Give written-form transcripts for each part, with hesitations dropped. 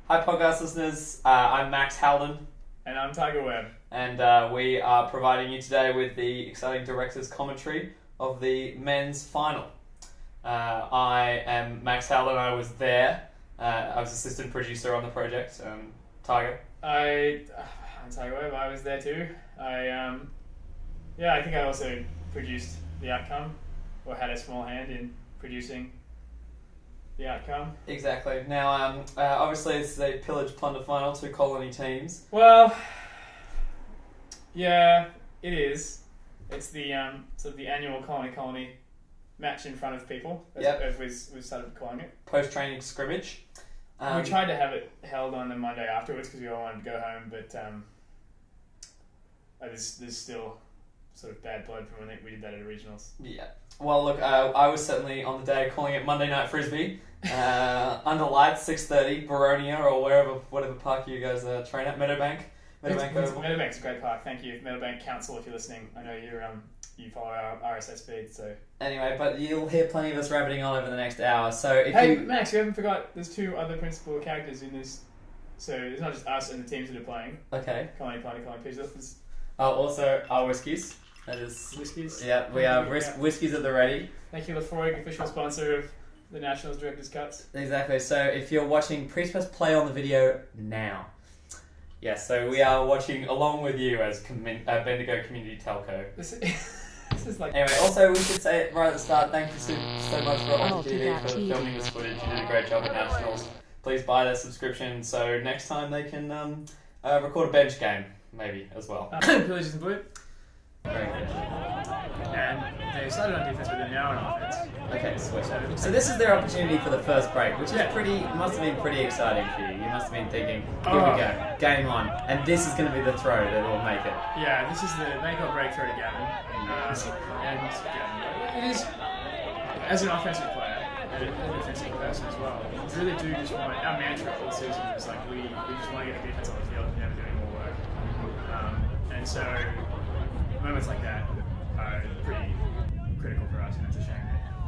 Hi podcast listeners, I'm Max Halden. And I'm Tiger Webb. And we are providing you today with the exciting director's commentary of the men's final. I am Max Halden, I was there. I was assistant producer on the project. Tiger? I'm Tiger Webb, I was there too. I think I also produced the outcome, or had a small hand in producing the outcome. Exactly. Now, obviously it's a pillage plunder final, 2 colony teams. Well, yeah, it is. It's the sort of the annual colony match in front of people, as we've started calling it. Post-training scrimmage. We tried to have it held on the Monday afterwards because we all wanted to go home, but there's still sort of bad blood from when we did that at Originals. Yeah. Well, look, I was certainly on the day calling it Monday Night Frisbee. Under lights, 6:30, Baronia or whatever park you guys train at, Meadowbank. Meadowbank's a great park. Thank you, Meadowbank Council, if you're listening. I know you follow our RSS feed, so... Anyway, but you'll hear plenty of us rabbiting on over the next hour, so if Max, you haven't forgot, there's 2 other principal characters in this, so it's not just us and the teams that are playing. Okay. Colony Pitch. Also, our whiskies. That is... Whiskies? Yeah, we have whiskies at the ready. Thank you, Lafroig, official sponsor of the Nationals Director's Cuts. Exactly, so if you're watching, please press play on the video now. Yes, so we are watching along with you as Bendigo Community Telco. This is like... Anyway, also we should say it right at the start, thank you so much for ULTI.TV for filming this footage. You did a great job at Nationals. Please buy their subscription so next time they can record a bench game, maybe, as well. Pillages and Blue. Very good. And they started on defense, but they're now on offense. Okay, sweet. So this is their opportunity for the first break, which is must have been pretty exciting for you. You must have been thinking, here we go, game on, and this is going to be the throw that will make it. Yeah, this is the make or break throw to Gavin. And Gavin, it is, as an offensive player, and an defensive person as well, we really do just want, our mantra all season is like, we just want to get the defense on the field and never do any more work. And so, moments like that are pretty critical for us, and it's a shame.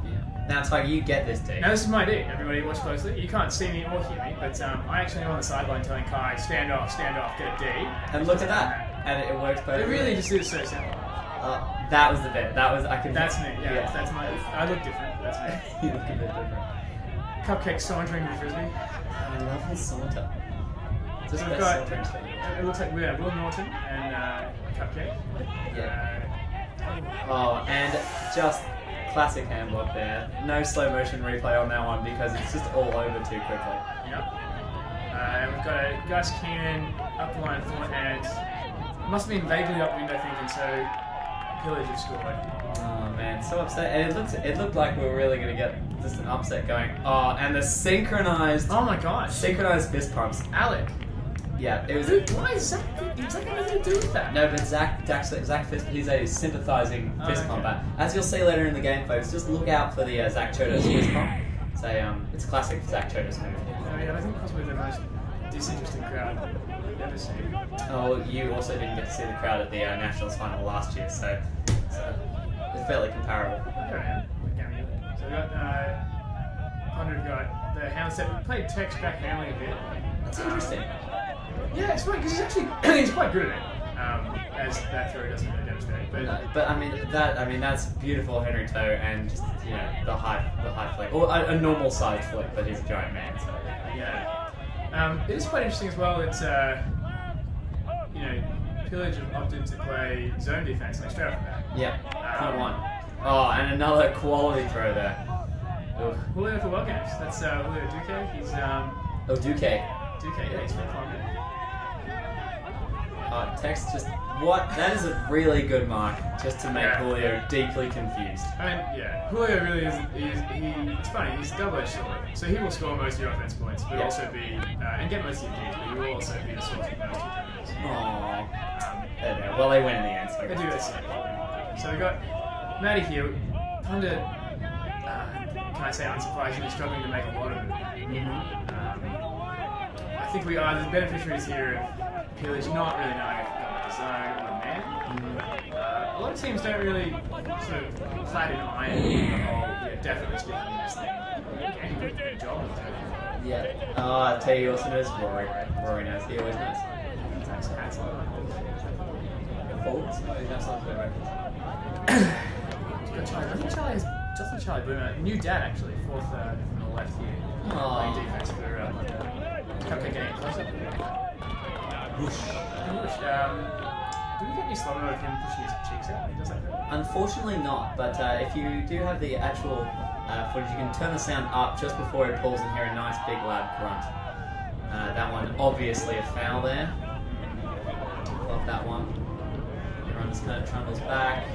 Yeah. Now, Tiger, you get this D. Now, this is my D. Everybody watch closely. You can't see me or hear me, but I actually am on the sideline telling Kai, stand off, get a D. And look at that. And it works perfectly. It really just is so simple. That was the bit. That's me, yeah. That's my... I look different. That's me. You look a bit different. Cupcake sauntering with Frisbee. I love his saunter. So we've got... It looks like we have Will Norton and Cupcake. Yeah. And just classic handbook there. No slow motion replay on that one because it's just all over too quickly. Yep. And we've got a Gus Keenan up the line forehand. Must have been vaguely upwind, I think, and so Pillage have scored. Oh man, so upset. And it looked like we were really going to get just an upset going. Oh, and the synchronized... Oh my gosh. Synchronized fist pumps. Alec. Yeah, it was... Dude, why is Zach... Does Zach have anything to do with that? No, but Zach fist, he's a sympathizing fist pumper. As you'll see later in the game, folks, just look out for the Zach Chodos fist pump. It's a classic Zach Chodos move. I think possibly the most disinterested crowd I've ever seen. Oh, you also didn't get to see the crowd at the Nationals final last year, so it's fairly comparable. So we've got we've got the hound set. We played Tex back handling a bit. That's interesting. Yeah, it's funny because he's quite good at it. As that throw doesn't really demonstrate. But that's beautiful Henry toe and just the high flick or a normal sized flick, but he's a giant man. So yeah, it is quite interesting as well. It's Pillage have opted to play zone defense like straight off the bat. Yeah, one. Oh, and another quality throw there. Julio for well games. That's Julio Duque. He's Duque. Yeah, he's from Colombia. Tex just what? That is a really good mark just to make Julio deeply confused. I mean, Julio really is. It's funny. He's a double-edged sword. So he will score most of your offense points, but also be and get most of your games, but he will also be the source of most of your penalties. Aww. Well, they win in the end. So they do that. So we got Matty here under. Can I say unsurprisingly struggling to make a lot of it. I think we are the beneficiaries here of Pillage not really knowing if zone or man. A lot of teams don't really sort of clad in iron the whole definitely sticking in this thing. He did a good job of that. Yeah. Oh, I tell you, also knows Rory. Rory knows. He always knows. Faults? Oh, you have something to I think Charlie is Justin Charlie Boomer. New dad, actually. Fourth from the left here. Playing defense for Cupcake getting closer. Whoosh. Do we get any slow-mo of him pushing his cheeks out? He does that. Unfortunately not, but if you do have the actual footage, you can turn the sound up just before he pulls and hear a nice big loud grunt. That one, obviously a foul there. Love that one. Everyone just kind of trundles back.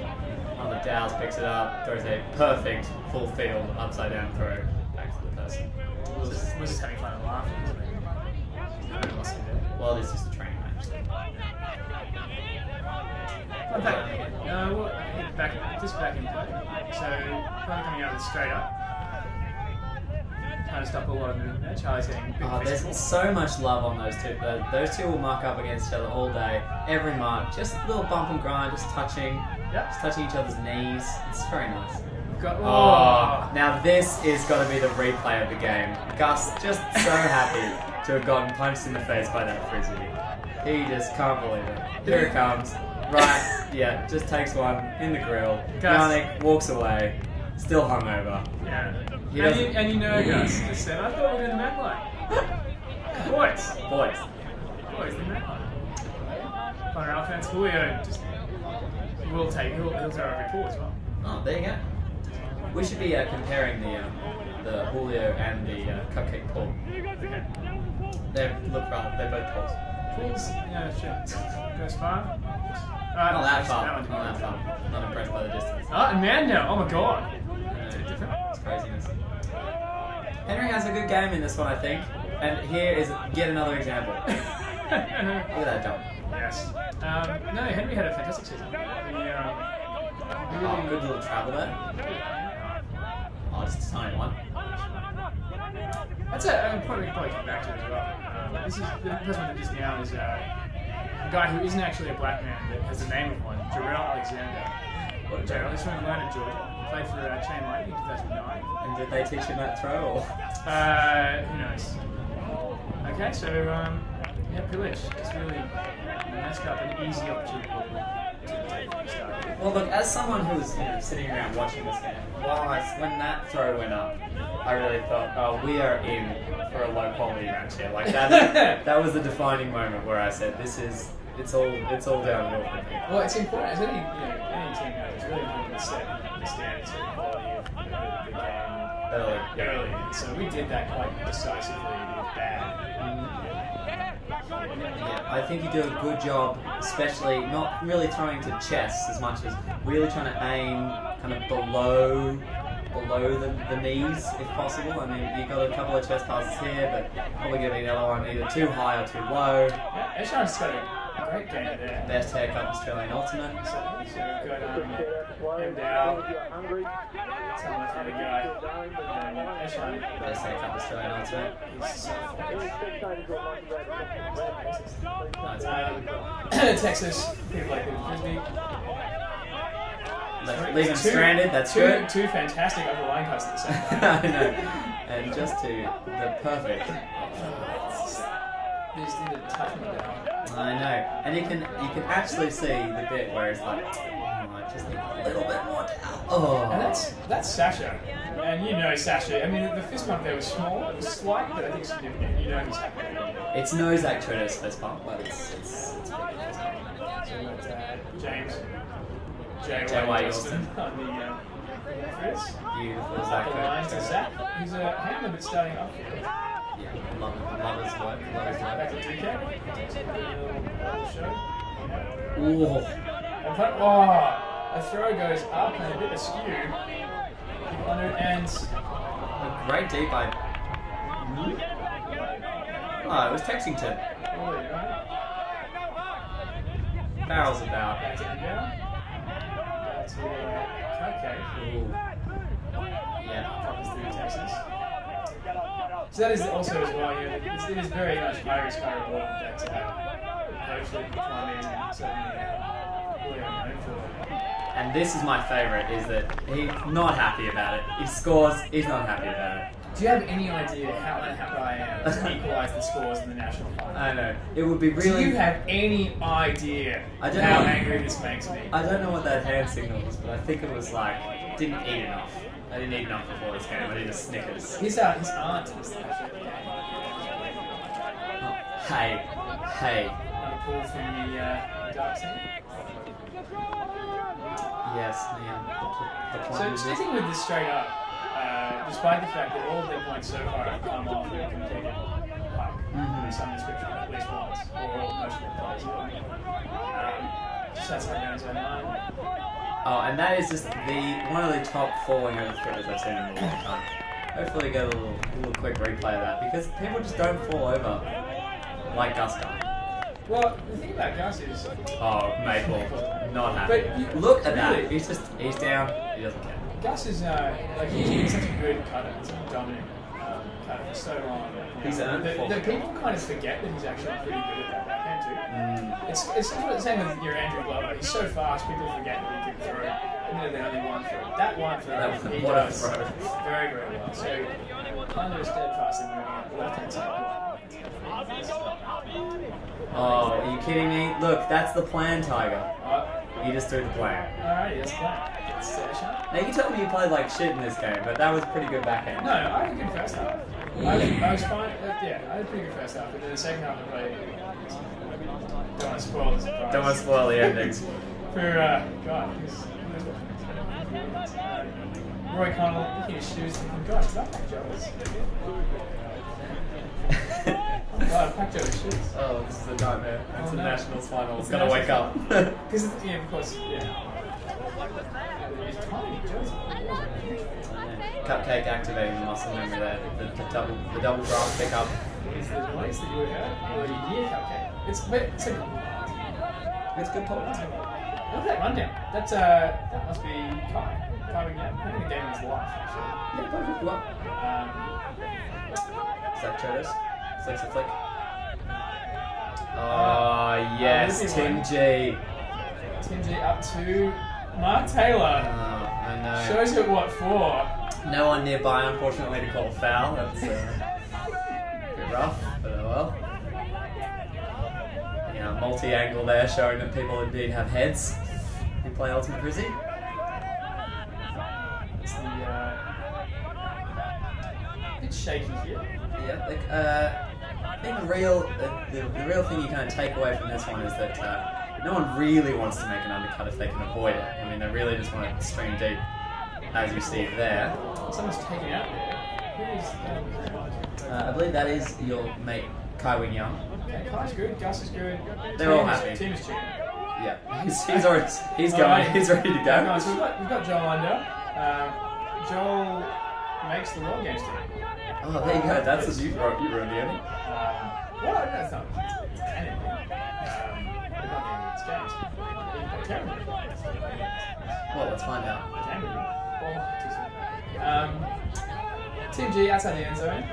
One of the Dows picks it up, throws a perfect full field upside down throw back to the person. We're just having fun and laughing, isn't it? Well, it's just a training match. Back in play. So, coming out straight up. Trying to stop a lot of movement there. Charlie's getting big physical. There's so much love on those two. Those two will mark up against each other all day. Every mark. Just a little bump and grind, just touching. Yep. Just touching each other's knees. It's very nice. Now this is got to be the replay of the game. Gus just so happy to have gotten punched in the face by that Frisbee. He just can't believe it. Here it comes. Right, yeah, just takes one in the grill. Yannick walks away, still hungover. Yeah. And you know, Gus just said, I thought we were in the Mac line. Boys, the Mac line. Fun offense. Julio just he'll throw every ball as well. Oh, there you go. We should be comparing the Julio and the Cupcake pool. Okay. They're both pools. Pools, yeah, sure. Goes far. Not that far. Not impressed by the distance. And man now, oh my god. It's craziness. Henry has a good game in this one, I think. And here is yet another example. Look at that jump. Yes. No, Henry had a fantastic season. Good little travel there. Just a tiny one. That's a point we can probably come back to as well. This is the person that just now is a guy who isn't actually a black man but has the name of one, Jarrell Alexander. Jarrell is from Atlanta, Georgia. Played for Chain Lightning in 2009. And did they teach him that throw? Or? Who knows? Okay, so pillage. It's really messed up an easy opportunity to take the start. Well, look, as someone who was sitting around watching this game, when that throw went up, I really thought, oh, we are in for a low quality match here. Like that, that was the defining moment where I said, it's all downhill from here. Well, it's important as any team knows. It's really important to set the standards for the quality of the game early. So we did that quite decisively with bad. Yeah, I think you do a good job, especially not really throwing to chest as much as really trying to aim kind of below the knees if possible. I mean, you got a couple of chest passes here, but probably going to be the other one either too high or too low. Yeah, Eshan's got a great game there. Best haircut Australian Ultimate. So we've got him down. Someone's had a guy. Eshan. Best haircut Australian Ultimate. He's so Texas, people like Frisbee. Leave him stranded, that's good. Two fantastic overline cuts at the same time. I know. And just to the perfect. They just need to touch me down. I know. And you can actually see the bit where it's like, I just need a little bit more down. Oh. And that's Sasha. And you know Sasha. I mean, the fist bump there was small. It was slight, but I think significant. You know he's happy. It's no Zach Tritis fist bump, but it's big. So James. J.Y. Austin. On the Frizz. Beautiful Zach. Zach. He's a handler but starting up here. Yeah, love his work. Back to 2K. Ooh. The throw goes up and a bit askew. And a great deep by. Oh, it was Texington. Barrels about. Back to inbound. Back to Cupcake. Yeah. Comes through Texas. So that is also as well, it is very much high risk, high reward that hopefully climbing and certainly really known for. And this is my favourite, is that he's not happy about it. He scores, he's not happy about it. Do you have any idea how unhappy I am to equalise the scores in the national final? I know. It would be really... Do you have any idea I don't how know. angry this makes me? I don't know what that hand signal was, but I think it was like, didn't eat enough. I didn't eat enough before this game. I did a Snickers. His aunt is actually at the game. Hey. Another pull from the dark scene. Yes, the So plunge. sticking with this straight up, despite the fact that all of their points so far have come off a completed puck of some description, at least once, or most of their players just outside the zone line. Oh, and that is just one of the top falling over throws I've seen in a long time. Hopefully get a little quick replay of that, because people just don't fall over like Gus guy. Well, the thing about Gus is... Oh, Maple, not happy. Look at that. He's down. He doesn't care. Gus is he's been such a good cutter, such a dominant cutter for so long. He's earned the people kind of forget that he's actually pretty good at that backhand too. It's sort of the same with your Andrew Glover. He's so fast, people forget that he can throw. Admittedly, only one throw. That one throw, he does very, very well. So, kind of steadfastly moving out the left hand side. Oh, are you kidding me? Look, that's the plan, Tiger. You just threw the plan. Alright, that's fine. Now you told me you played like shit in this game, but that was pretty good backhand. No, I had a good first half. I was fine. I had a pretty good first half, but then the second half I played. Don't want to spoil the surprise. Don't want to spoil the endings. For God, Roy Connell looking at his shoes, thinking, God, did I pack Joe's? God, I packed Joe's shoes. Oh, this is a nightmare. It's the no. Nationals final. It's gonna wake up. Because of course, Cupcake activating the muscle memory there. The double graph pickup. Is the noise that you would have, or you hear Cupcake? It's It's good talk. Look at that rundown. That must be Kai. Kai again. I think the game is live, actually. Yeah, perfect. Well. Is that Chodos? Flicks a flick. Oh, yes, Tim G. Tim G up to Mark Taylor. I know. Shows it what for. No one nearby, unfortunately, to call a foul. That's a bit rough, but oh well. Yeah, multi-angle there, showing that people indeed have heads who play Ultimate Frisbee. It's the bit shaky here. Yeah, like, I think the real thing you kind of take away from this one is that no one really wants to make an undercut if they can avoid it. I mean, they really just want to stream deep, as you see there. Someone's taken out there. Who is I believe that is your mate Kai Wing Young. Okay, Kai's good, Gus is good. They're all happy. Team is cheating. Yeah, he's already going. He's ready to go. No, so we've got Joel under. Joel makes the World Games team. Oh, there you go. That's what you wrote the ending. Well, that's not. It's canon. It's not the end of its games. Well, let's find out. Team G outside the end zone.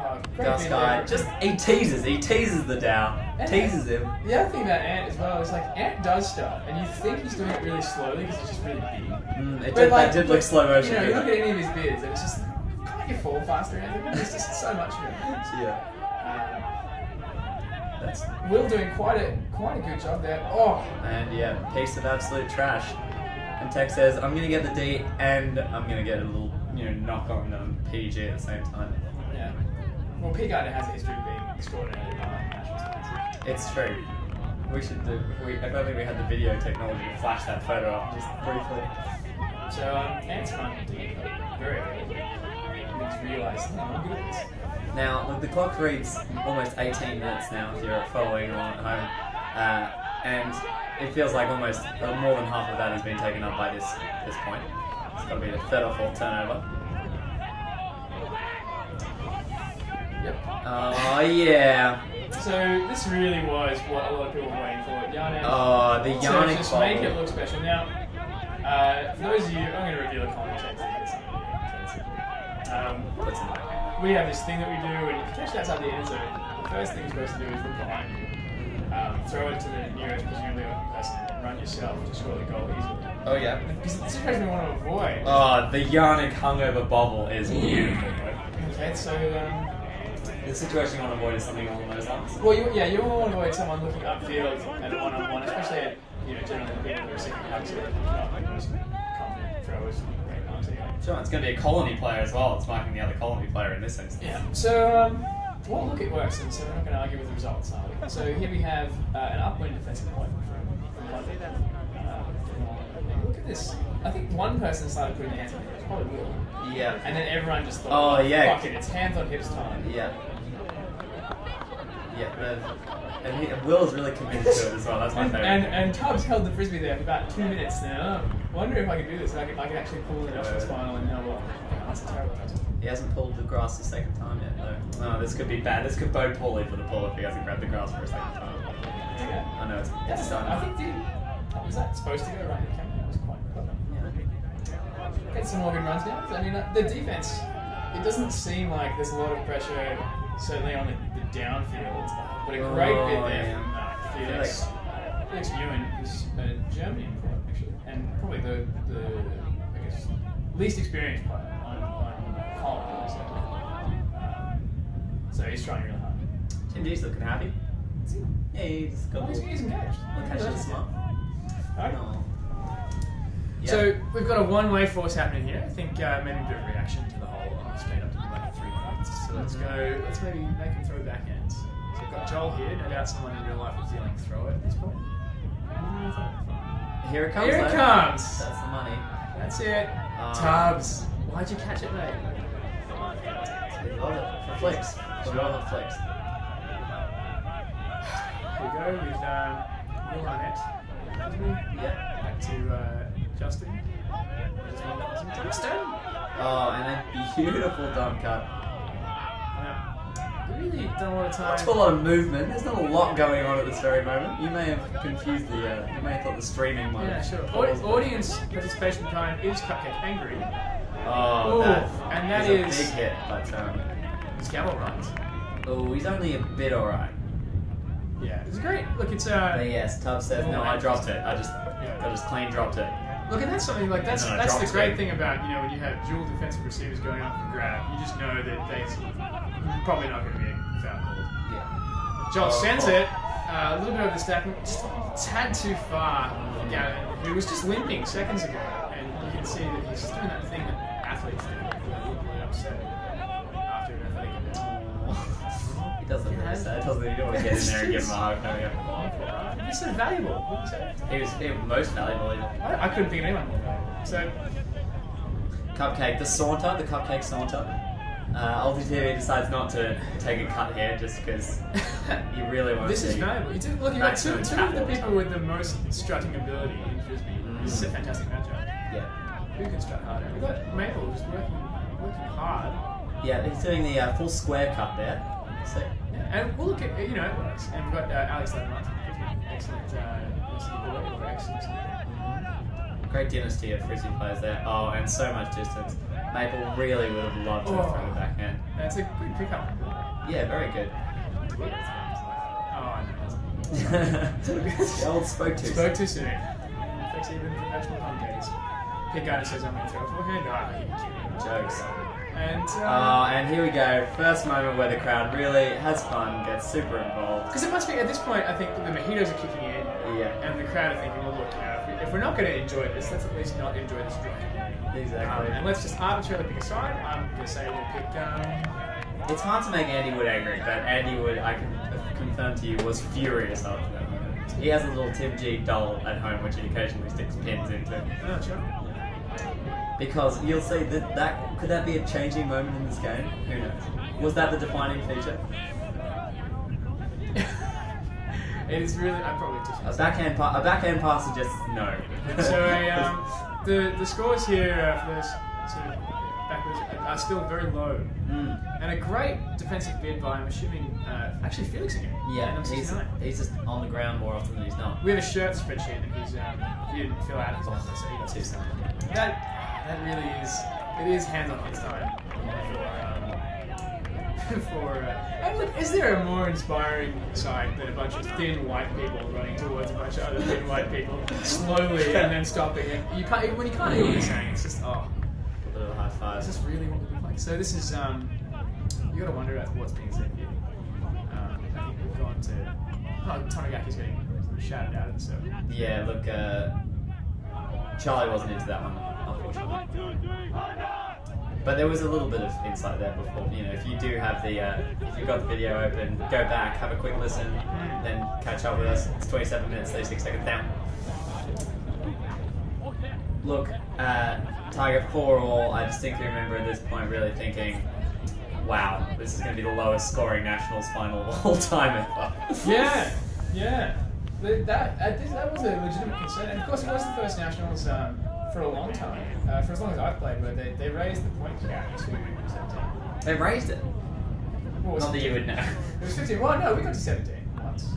Oh, great Gus bit guy, there. he teases the Dow. Teases him. The other thing about Ant as well is like Ant does stuff, and you think he's doing it really slowly because he's just really big. That did look slow motion. You look at any of his bids, and it's just can't you fall faster? And there's just so much of it. Yeah. Will doing quite a good job there. Oh, and yeah, piece of absolute trash. And Tech says, I'm gonna get the D and I'm gonna get a little, knock on PG at the same time. Yeah. Well, P Gardner has a history of being extraordinarily behind national standards. It's true. We should do. If only we had the video technology to flash that photo up just briefly. So Ant's fun. Very good. He's realised I'm good at this. Now, look, the clock reads almost 18 minutes now if you're following along at home, and it feels like almost more than half of that has been taken up by this point. It's got to be the third or fourth turnover. Yep. Oh yeah. So this really was what a lot of people were waiting for. Yannick. Oh, the Yannick So just bubble. make it look special. Now, for those of you, I'm going to reveal a comment section. We have this thing that we do, and if you catch it outside the end zone, the first thing you're supposed to do is look behind you, throw it to the nearest, presumably open person, and run yourself to score the goal easily. Oh yeah. Because the situation we want to avoid. Oh, the Yannick hungover bubble is beautiful, bro. Okay, so The situation you want to avoid is something along those lines. well, you want to avoid someone looking upfield at a one-on-one, especially at generally the people who are sitting out to not the most confident throwers right now. So, Sure, it's going to be a colony player as well. It's marking the other colony player in this instance. yeah. So well, look, it works, and so we're not going to argue with the results, are we? So here we have an upwind defensive point from London. Look at this. I think one person started putting their hands on the hips, probably Will. Yeah. And then everyone just thought, Oh, yeah. fuck it, it's hands on hips time. Yeah. Yeah, and Will's really committed to it as well. That's my favourite. And Tubbs held the Frisbee there for about 2 minutes now. I wonder if I could do this. I could actually pull the nationals final and know what. That's a terrible idea. He hasn't pulled the grass the second time yet, though. Oh, this could be bad. This could bode poorly for the pull if he hasn't grabbed the grass for a second time. Yeah. I know it's That's done. I think was that supposed to go right in the camera? It was quite clever. Yeah. Get some more good runs down. I mean, the defense, it doesn't seem like there's a lot of pressure, certainly on the downfield, but a great bit there from Felix. Felix Ewan, who's a German import, actually, and probably the I guess, least experienced player on Colin. So he's trying really hard. Tim G's looking happy. Yeah, he's got He's engaged. location smart. Alright. Oh. Yeah. So we've got a one-way force happening here. I think maybe a bit of reaction to the whole straight up to like 3 points. So let's maybe make him throw backhands. So we've got Joel here. No doubt someone in real life is dealing throw it at this point. Here it comes. Here it though. comes. That's the money. That's it. Tubbs. Why'd you catch it, mate? We love it. For flicks. We love the flicks. Here we go with Will Arnett. Yep. Back to Justin. Justin. Oh, and a beautiful dump cut. We really don't want to time. Not a lot of movement. There's not a lot going on at this very moment. You may have confused the. You may have thought the streaming might. Yeah, sure. Audience participation time is Cupcake Angry. Oh, Ooh, that. and that is is a big hit, but It's Gavel runs. oh, he's only a bit alright. Yeah, it's great. Look, it's But yes, Tubbs says no. I dropped it. I just clean dropped it. Look, and that's something like that's And then I the dropped great it. thing about when you have dual defensive receivers going up for grab, you just know that they're probably not going to be a foul call. Yeah. Joel sends it. A little bit over the stack, just a tad too far for Gavin, who was just limping seconds ago, and you can see that he's just doing that thing that athletes do, really upset after an athletic event. He doesn't really say. Doesn't he? You don't want to get in there and give him a hug. No, yeah. He's so valuable. What would you say? He was most valuable. Even. I couldn't think of anyone more valuable. So, Cupcake, the Cupcake Saunter. ULTI.TV decides not to take a cut here just because you really want this to is see. valuable. Look, you've got two of the people with the most strutting ability in Frisbee. This is a fantastic matchup. Yeah. Who can strut harder? We've got Maple just working hard. Yeah, he's doing the full square cut there. So, Yeah, and we'll look at it works. And we've got Alex Leonard, excellent great dynasty of Frisbee players there. Oh, and so much distance. Maple really would have loved to have thrown the backhand. That's a good pickup. Yeah, very good. Oh, no. The old spoke too. Spoke too soon. Affects even professional commentators. Pick guy who says I'm going to throw a forehand. Oh, you kidding. Jokes. And And here we go. First moment where the crowd really has fun, gets super involved. because it must be at this point, I think the mojitos are kicking in, Yeah. and the crowd are thinking, well, look, if we're not going to enjoy this, let's at least not enjoy this drunk. Exactly. And let's just arbitrarily pick a side. I'm going to say we'll pick. It's hard to make Andy Wood angry, but Andy Wood, I can confirm to you, was furious after that moment. He has a little Tim G doll at home which he occasionally sticks pins into. Oh, sure. Because you'll see that could that be a changing moment in this game? Who knows? Was that the defining feature? It is really. I'm probably too. A backhand pass suggests no. So the scores here for this sort of backwards are still very low, and a great defensive bid by I'm assuming actually Felix again. Yeah, number 69. he's just on the ground more often than he's not. We have a shirt spreadsheet that he didn't fill out his offer, so he got 2 That really is. It is hands on his time and look, is there a more inspiring sight than a bunch of thin white people running towards a bunch of other thin white people slowly and then stopping? And you can't hear what they're saying. It's just A little high is five. this really what we look like? So this is you got to wonder about what's being said here. I think we've gone to. Tonogaki's getting sort of shouted out and stuff. Yeah, look, Charlie wasn't into that one, unfortunately. But there was a little bit of insight there before. You know, if you do have the, if you've got the video open, go back, have a quick listen, then catch up with us. It's 27 minutes, 36 seconds down. Look, Tiger 4-all, I distinctly remember at this point really thinking, wow, this is going to be the lowest scoring Nationals final of all time ever. Yeah. That was a legitimate concern. And of course, it was the first Nationals for a long time, for as long as I've played, where they raised the point gap to 17. They raised it. Not that you would know. It was 15. Well, no, we got to 17 once.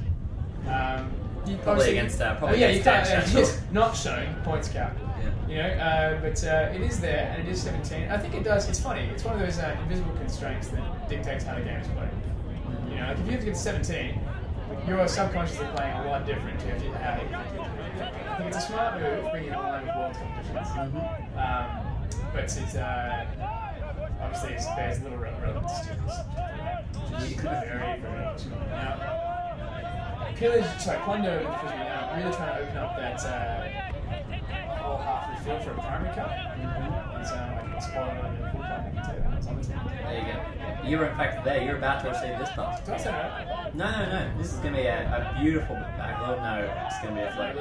Probably against it's not showing points cap. Yeah. You know, but it is there, and it is 17. I think it does. It's funny. It's one of those invisible constraints that dictates how the game is played. You know, like if you have to get to 17, you're subconsciously playing a lot different to how you I think it's a smart move bringing it in line with world competitions. But it's obviously there's little relevance to this. Very, very small. Now, Plunder and Frisbee now really trying to open up that whole half of the field for a primary cup. It's like a spoiler and a full cup, I can tell you that. It's on the team. There you go. You were in fact there. You're about to receive this pass. Do I say that? No. This is going to be a beautiful back. Oh no, it's going to be a flag.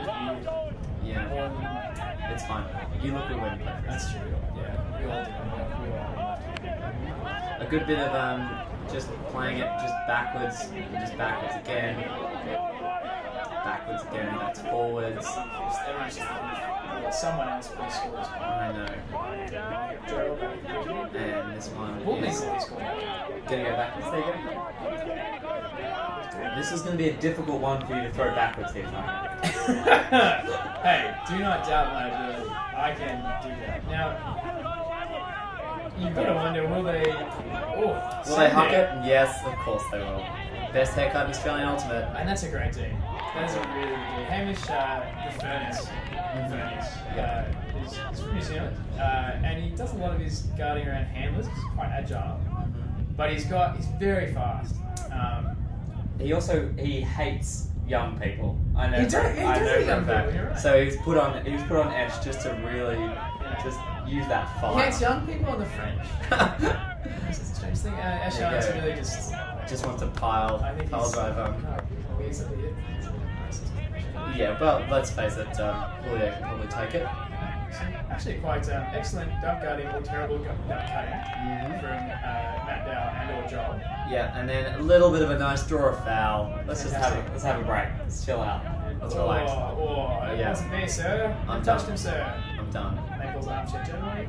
Yeah. It's fine. You look good when you play. That's true. Yeah. We all do. A good bit of just playing it just backwards again. Backwards again, that's forwards. Everyone's just let someone else please score this one. I know. And this one is gonna go backwards. There you go. This is gonna be a difficult one for you to throw backwards here, Simon. Hey, do not doubt my ability. I can do that. Now, you've got to wonder, will they... Will they huck it? Yes, of course they will. Best haircut in Australian Ultimate. And that's a great team. That is a really good team. Hamish, the Furnace, he's from New Zealand. And he does a lot of his guarding around handlers. He's quite agile. But he's very fast. He hates young people. I know. He does young people, you're right. So he was put on edge just to really just use that fire. He hates young people and the French. It's a strange thing. Ashan's really just wants to pile drive on. Yeah, well, let's face it, Julio can probably take it. Actually, quite excellent dunk guarding or terrible dunk cutting from Matt Dow and or Joel. Yeah, and then a little bit of a nice draw of foul. Let's have a break. Let's chill out. Let's relax. It wasn't me, sir. I'm touched him, sir. I'm done. Maple's armchair generally.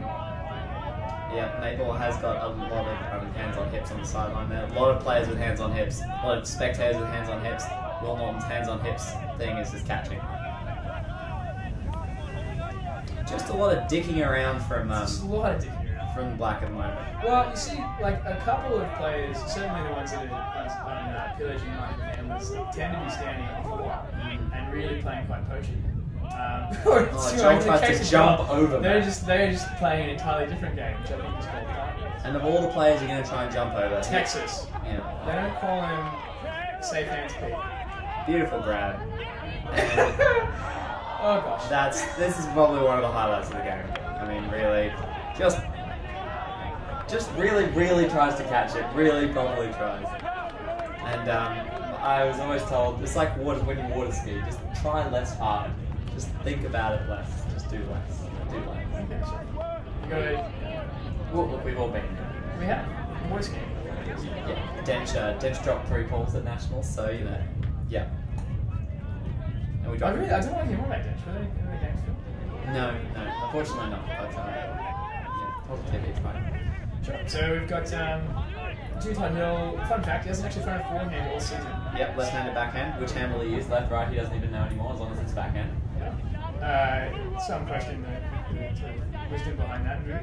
Yeah, Maple has got a lot of hands on hips on the sideline there. A lot of players with hands on hips. A lot of spectators with hands on hips. Will Norton's hands on hips thing is just catching. Just a lot of dicking around from from Black at the moment. Well, you see, like a couple of players, certainly the ones that are on Pillage and Martin Handlers, tend to be standing up for and really playing quite poachy. Joel tries to jump over. They're just playing an entirely different game, which I think is called Titans. And of all the players you're going to try and jump over, Texas. Yeah. They don't call him Safe Hands Pete. Beautiful grab. Oh gosh. This is probably one of the highlights of the game. I mean, really, just really tries to catch it. Really, probably tries. And I was always told it's like when you water ski. Just try less hard. Just think about it less. Just do less. Do less. Okay, sure. You got it. Well, look, we've all been there. We have. Water skiing. Yeah. Dench dropped 3 balls at Nationals, so you know. Yeah. And we I don't want to hear more about Dench. Were there any games for No, unfortunately not. But positivity is fine. Sure. So we've got Todd Hill. Fun fact: he hasn't actually thrown a forehand all season. Yep, left-handed backhand. Which hand will he use? Left, right? He doesn't even know anymore, as long as it's backhand. Some question the wisdom behind that move,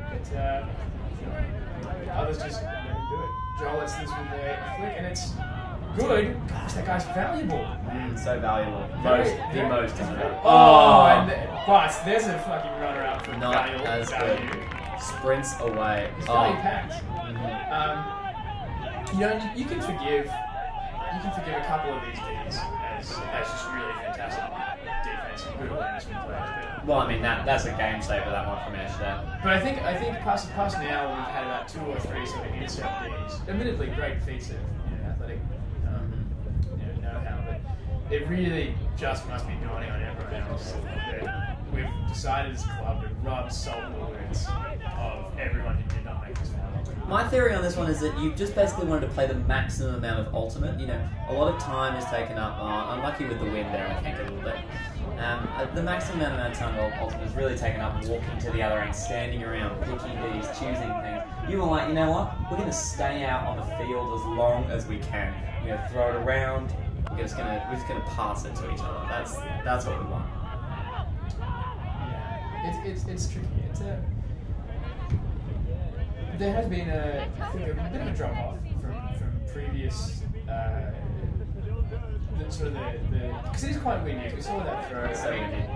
but others just let him do it. Joel lets this with a flick, and it's good. Gosh, that guy's valuable. So valuable. The most. But there's a fucking runner-up for not value. As good. Sprints away. It's value packed. You know, you can forgive a couple of these Ds as just really fantastic defense and good awareness from players. Well, I mean that's a game saver, that one from Ash there. But I think past now we've had about 2 or 3 sort of intercept Ds. Admittedly, great feats of athletic know-how, but it really just must be dawning on everyone else that we've decided as a club to rub salt in the wounds of everyone who did not make this final. My theory on this one is that you just basically wanted to play the maximum amount of ultimate. You know, a lot of time is taken up. Unlucky with the wind there, I think, a little bit. The maximum amount of time of ultimate is really taken up walking to the other end, standing around, picking these, choosing things. You were like, you know what? We're going to stay out on the field as long as we can. We're going to throw it around. We're just going to pass it to each other. That's what we want. Yeah, it's tricky. There has been I think a bit of a drop off from previous. Because it is quite windy. We saw that throw.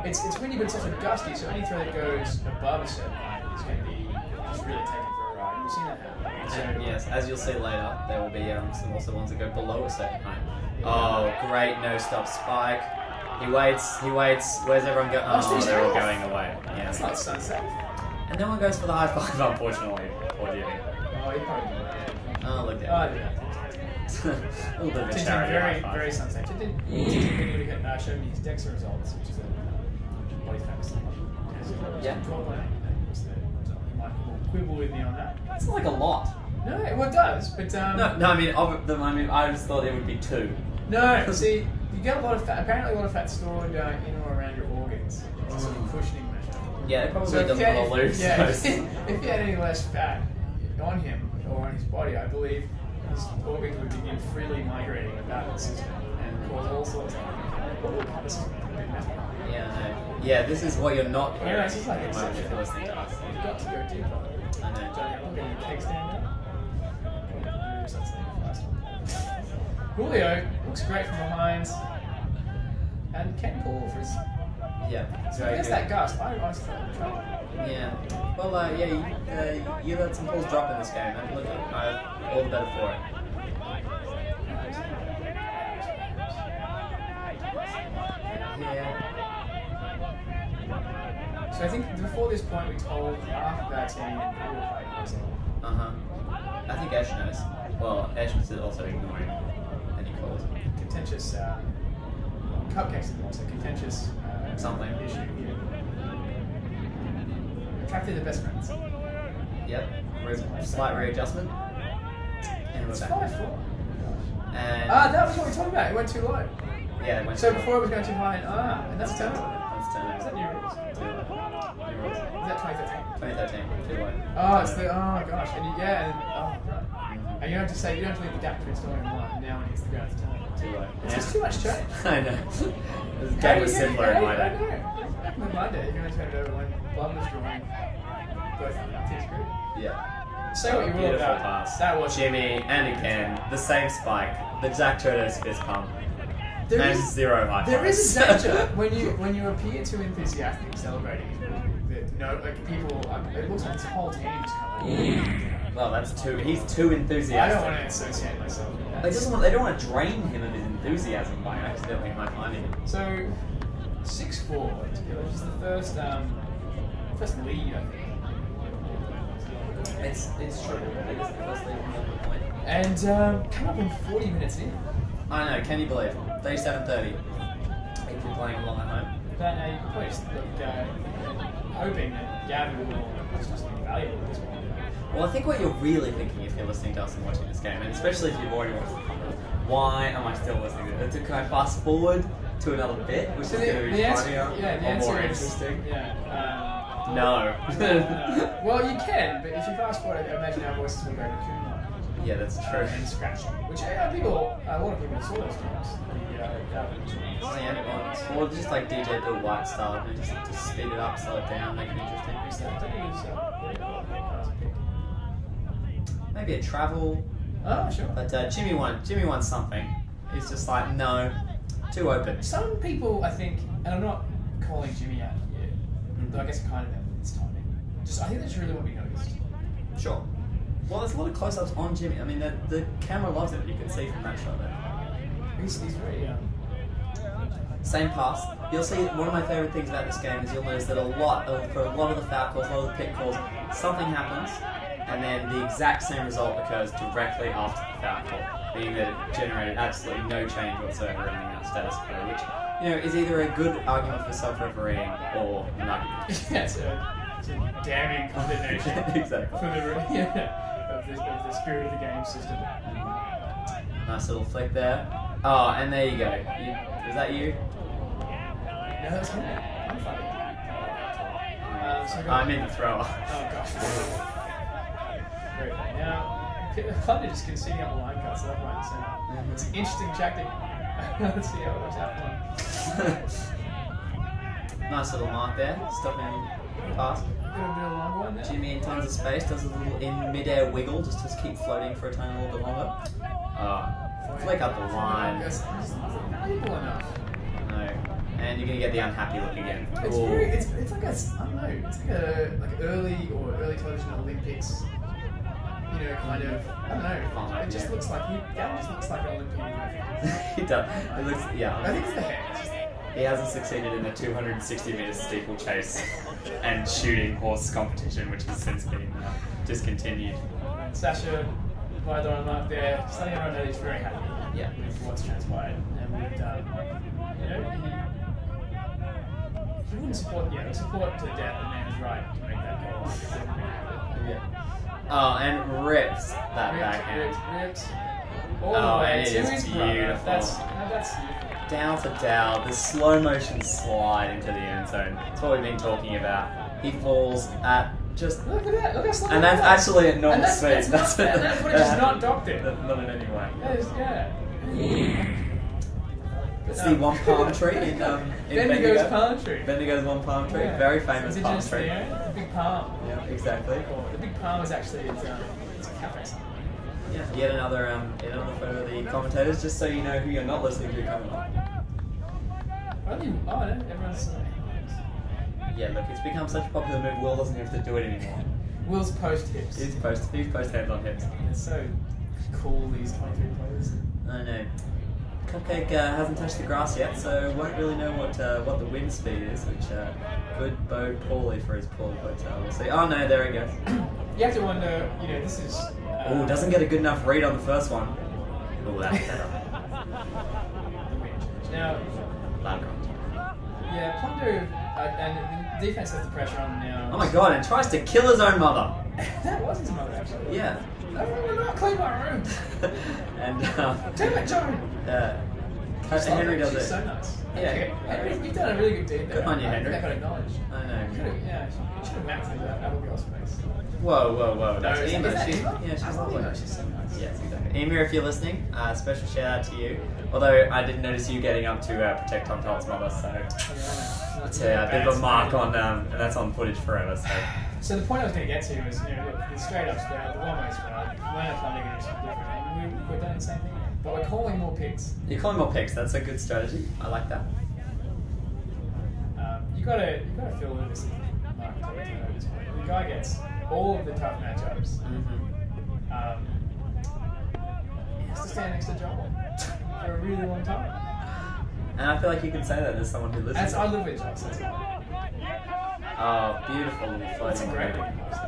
It's windy, but it's also gusty. So any throw that goes above a certain height is going to be just really taken for a ride. We've seen that happen. And yes, as you'll see later, there will be some also ones that go below a certain height. Oh, great no-stop spike. He waits. Where's everyone going? Oh, they're all going away. Yeah, that's not sunset. And no one goes for the high five, unfortunately. Poor Jimmy. Oh, he probably did. Oh, look at it. A little bit of a Tintin, charity very sunset. Tintin showed me his DEXA results, which is a body fat study. Yeah. You might quibble with me on that. That's not like a lot. No, well, it does, but No, I just thought it would be 2. No, see, you get a lot of fat. Apparently, a lot of fat stored in or around your organs. It's a sort of cushioning measure. Yeah, it probably doesn't want to lose. Yeah, if you had any less fat on him or on his body, I believe his organs would begin freely migrating about the system and cause all sorts of. This is a big mess. Yeah, this is what you're not hearing. Yeah, this is like if you're listening to us. You've got to go deeper. I know. Johnny, I'm getting a cake stand up. Julio looks great from behind and can call for his. Yeah, So I guess that gust, I honestly thought it was trouble. Yeah. Well, you let some balls drop in this game, and look, all the better for it. So I think before this point we told half of our team that we were playing Brazil. I think Ash knows. Well, Ash was also ignoring any calls. Contentious cupcakes and also contentious something issue here. Attracted the best friends. Yep. Slight readjustment. And we're It's back. 5-4. And that was what we were talking about. It went too low. yeah, it went So too before it was going too high, and that's turnover. That's turnover. Is that new rules? New rules. Is that 2013? 2013. Too low. Oh, it's the gosh, right. And you don't have to say you don't have to leave the gap between story and one. And now when it hits the ground, it's Too low. It's just too much change. I know. The game was simpler in my day. Back in my day, you can only turn it over when Blood was drawing both teams group. Yeah. Say what you will Beautiful about pass. that was Jimmy, and again, the same spike. The Jack Turner's fist pump. There and is- 0 high There fives. is a danger when you appear too enthusiastic celebrating. People. It looks like this whole team's coming. Well, he's too enthusiastic. I don't want to associate myself with that. They don't want to drain him of his enthusiasm by accidentally high-fiving him. So 6-4, which is the first lead, I think. It's true. It is the first lead from the point. And come up in 40 minutes in. I know, can you believe? 37:30. If you're playing along at home. But now you can probably just hoping that Gavin will just be valuable at this point. Well, I think what you're really thinking if you're listening to us and watching this game, and especially if you've already watched the finals, why am I still listening to it? Can I fast forward to another bit, which is going to be funnier or more interesting? Yeah. No. No. Well, you can, but if you fast forward, I imagine our voices will go to Kumar. Yeah, that's true. And scratch, which a lot of people saw those times. Oh, yeah, or just like DJ Bill White style, and just speed it up, slow it down, make it interesting. Maybe a travel. Oh, sure. But Jimmy won something. He's just like, no, too open. Some people, I think, and I'm not calling Jimmy out here, though I guess I kind of am. It's timing. I think that's really what we noticed. Sure. Well, there's a lot of close-ups on Jimmy. I mean, the camera loves it. You can see from that shot there. He's very Same pass. You'll see one of my favourite things about this game is you'll notice that for a lot of the foul calls, a lot of the pick calls, something happens, and then the exact same result occurs directly after the foul call, meaning that it generated absolutely no change whatsoever in the status quo, which is either a good argument for self-refereeing or an argument. yeah, it's a damning condemnation Exactly. for of the spirit of the game system. Nice little flick there. Oh, and there you go. Is that you? No, that's him. I'm fighting. I'm in the thrower. Oh gosh. Great. Now, Thunder just conceding up the line cuts left, right, and centre. It's an interesting tactic. Let's see how it works out for him. Nice little mark there. Stopping pass. Got a bit of a longer one there. Jimmy in tons of space does a little in mid-air wiggle just to keep floating for a tiny little bit longer. Flick up the line. It's not valuable enough. No. And you're going to get the unhappy look again. It's very, it's like a, I don't know, it's like early television Olympics, kind of, I don't know, it just looks like, Gavin just looks like an Olympian. He does. It looks, yeah. I think it's the hair. It's just, he hasn't succeeded in the 260-metre steeplechase and shooting horse competition, which has since been discontinued. Sasha, by the mark there, just letting everyone know he's very happy with what's transpired. And with, he wouldn't support to the death the man's right to make that goal. Yeah. Oh, and rips that backhand. Rips. All the way it to is his beautiful. brother. That's beautiful. Down to Dow, the slow motion slide into the end zone. That's what we've been talking about. He falls at just. Look at that. Look how slow. And that's actually at normal that's speed. that footage is not doctored. Not in any way. That is, It's the one palm tree in Bendigo's palm tree. Bendigo's one palm tree. Yeah. Very famous palm Indigenous, tree. The big palm. Yeah, exactly. The big palm is actually it's a cafe sign. Yeah. Yet another photo of the commentators, just so you know who you're not listening to coming on. Everyone's. Yeah, look, it's become such a popular move. Will doesn't have to do it anymore. Will's post hips. He's post hands on hips. It's so cool, these 23 players. I know. Cupcake hasn't touched the grass yet, so won't really know what the wind speed is, which could bode poorly for his pool, but we'll see. Oh no, there he goes. You have to wonder, this is... Oh, doesn't get a good enough read on the first one. Oh, that's better. Now... Yeah, Plunder, and the defense has the pressure on now. Oh my god, and tries to kill his own mother. That was his mother, actually. Yeah. I will not clean my room. And Damn it, John. Henry does She's it. so nice. Yeah. Henry, you've done a really good deed there. Good on you, I Henry. think that got acknowledged. I know. You should have maxed that Abigail's face. Whoa. That's is Ema. that She's Ema? Yeah, she's lovely. She's so nice. Yes, exactly. Ema, if you're listening, special shout out to you. Although I didn't notice you getting up to protect Tom Tolt's mother, so it's a bit of a mark on, and that's on footage forever. So the point I was going to get to was, look, the straight up spread, the one way spread, we're not planning to do something different, and we're doing the same thing, but we're calling more picks. You're calling more picks. That's a good strategy. I like that. You gotta feel this Mark at this point. The guy gets all of the tough matchups. He has to stand next to Joel for a really long time. And I feel like you can say that as someone who listens. I live with Joel, so that's fine. Oh, beautiful little floating. That's a great looking post.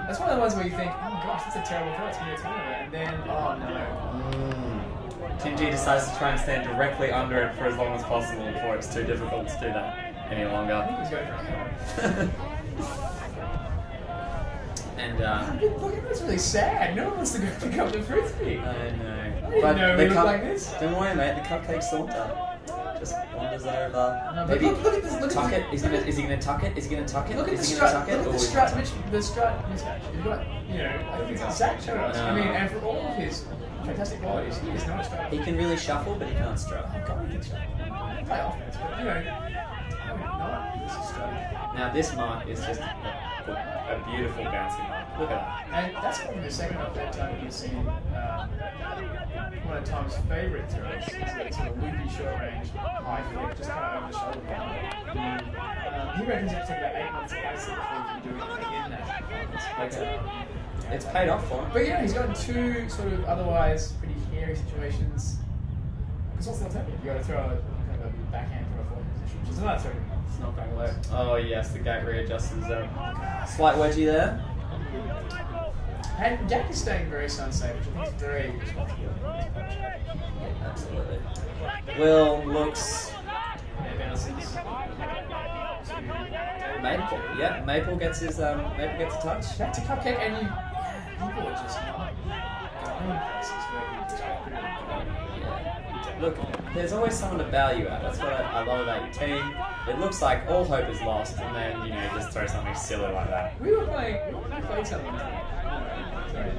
That's one of the ones where you think, oh my gosh, that's a terrible throw, it's going to be a turnover, and then, oh no. Tim G decides to try and stand directly under it for as long as possible before it's too difficult to do that any I longer. think he's going for a And look, everyone's really sad. No one wants to go pick up the Frisbee. I know. I didn't know we looked like this. Don't worry, mate. The cupcake saunter just wanders over. No, but Maybe look at this. Look tuck at it. Is he gonna tuck it? Is he gonna tuck it? Look at the Is he gonna strut. tuck it? Look at the strut. The strut mismatch. You've got, I think it's Zach showed us. I mean, and for all of his fantastic qualities, he is not a strut. He can really shuffle, but he can't strut. Oh God, he can strut. Play offense, but not. This is strut. Now this mark is just a beautiful bouncing mark. Look at that. And that's probably the second or third time you've seen one of Tom's favourite throws. It's a sort of loopy short range, high flick, just kind of over the shoulder. He reckons it took about 8 months of practice before he can do it in that. Okay. It's paid off for him. But yeah, he's gotten two sort of otherwise pretty hairy situations. Because what's the alternative? You got to throw a kind of a backhand from a forehand position, which is another throw. It's not going to work. Oh yes, the gate readjusts. Slight wedgie there. And Jack is staying very sun-safe, which I think is very responsible. Yeah, absolutely. Will looks. Maple, yeah, Maple gets his Maple gets a touch. Back to cupcake, and people are just not going places where you expect pretty good. Yeah. Look, there's always someone to value at. That's what I love about your team. It looks like all hope is lost, and then you just throw something silly like that. We played something. Sorry,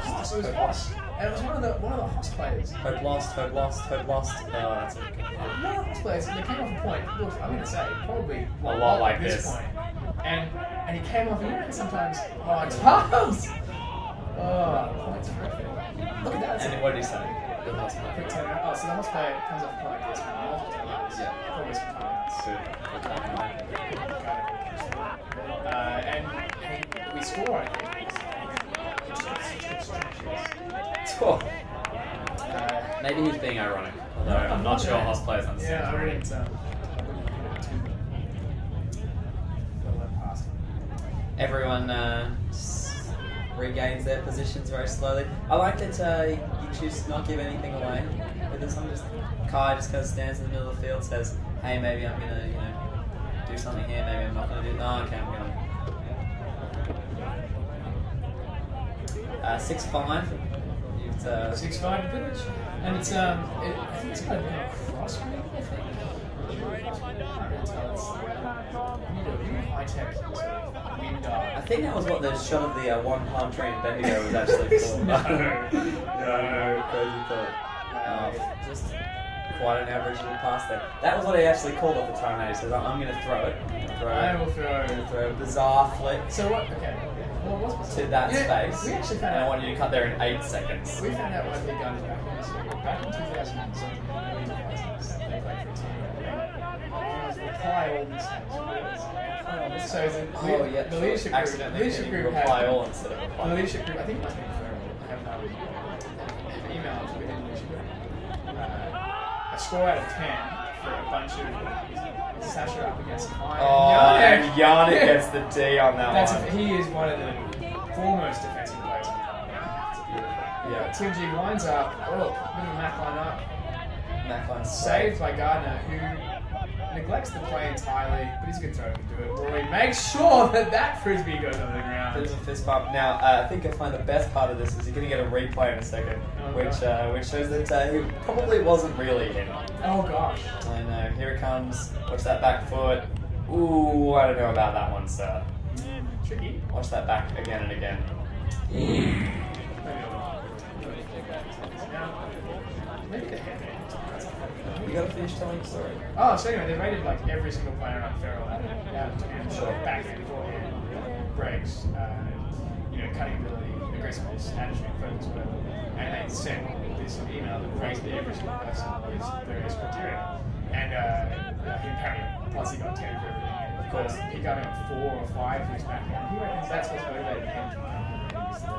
Hoss. It was Hoss. And it was one of the Hoss players. Hope lost. Oh, that's okay. One of the Hoss players, they came off a point. Look, I'm going to say, probably a lot like this this. point. And he came off, and you reckon sometimes, times! Oh, point's perfect. Look at that. And what did he say? The Hoss player. Quick turnaround. Oh, so the Hoss player comes off a point like this, multiple times. Yeah. Probably some timeouts. And we score, I think. Oh. Maybe he's being ironic, although I'm not sure Hoss players understand. Yeah, I really Everyone regains their positions very slowly. I like that you choose to not give anything away with this one. Kai just kind of stands in the middle of the field, says, "Hey, maybe I'm gonna, do something here. Maybe I'm not gonna do. No, okay, I'm going." 6'5". 6'5" village, and it's I think it's kind of a cross maybe, I think. High tech sort of wind dive. I think that was what the shot of the one palm tree in Bendigo was actually for. No, crazy thought. Just quite an average little pass there. That was what he actually called at the time. He says, "I'm going to throw it. I will throw. I'm going to throw a bizarre flick." So what? Okay. Well, what's to that space. We actually found and out. I want you to cut there in 8 seconds. We found out what the guns back in this year. Back in 2007, they played for a team. Apply all these things. So the leadership group had apply all instead of apply. The leadership group, I think it must be referral. I have emails within the leadership group. A score out of 10 for a bunch of Sasha up against Kai. Oh, Yannick gets the D on that one. He is one of the foremost defensive players in the company. It's beautiful. Yeah, Tim G winds up. Oh, bit of a Mac line up. Mac line saved by Gardner, who neglects the play entirely, but he's a good thrower, can do it. Rory makes sure that Frisbee goes on the ground. There's a fist bump. Now, I think I find the best part of this is you're going to get a replay in a second, which shows that he probably wasn't really in. Oh gosh. I know. Here it comes. Watch that back foot. Ooh, I don't know about that one, sir. Tricky. Watch that back again and again. Maybe the head. You gotta finish telling your story. Oh, so anyway, they rated like every single player on Ferrell out of 10. Sure. Backhand, forehand, breaks, cutting ability, aggressiveness, attitude, focus, whatever. And they sent this email that rates every single person with various criteria. And he apparently, plus he got 10 for everything. And of course, he got him 4 or 5 for his backhand. He reckons that's what's motivated him to come.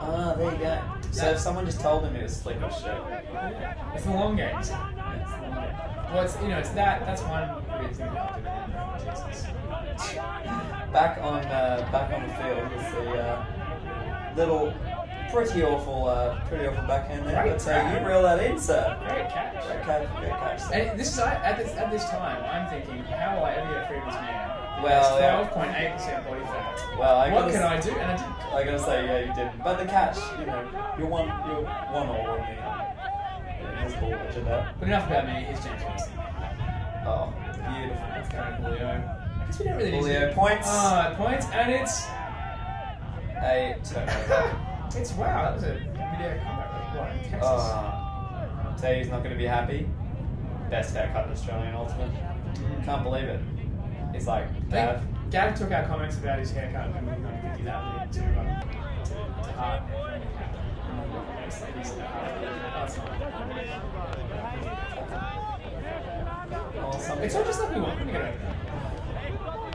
Ah, there you go. So if someone just told him it was slick or shit. It's the long games. Well, it's that's one reason that Jesus. Back on the field is the little pretty awful backhand there. But you reel that in, sir. Great catch. Great catch. Sir. And this is at this time, I'm thinking, how will I ever get free of this man? Well, 12.8% body fat. Well, what can I do? And I didn't. I gotta say, yeah, you didn't. But the catch, you're one all in his ball, which you know. But enough about me. Here's James Winston. Oh, beautiful. That's kind of Julio. I guess we don't really need Julio points. Points, and it's a turnover. It's wow. That was a video comeback. What in Texas? Tell you he's not going to be happy. Best haircut in Australian Ultimate. Can't believe it. He's like, Gav Gav. took our comments about his haircut and we were going to that lead to heart. It's not just like we want them to get over that.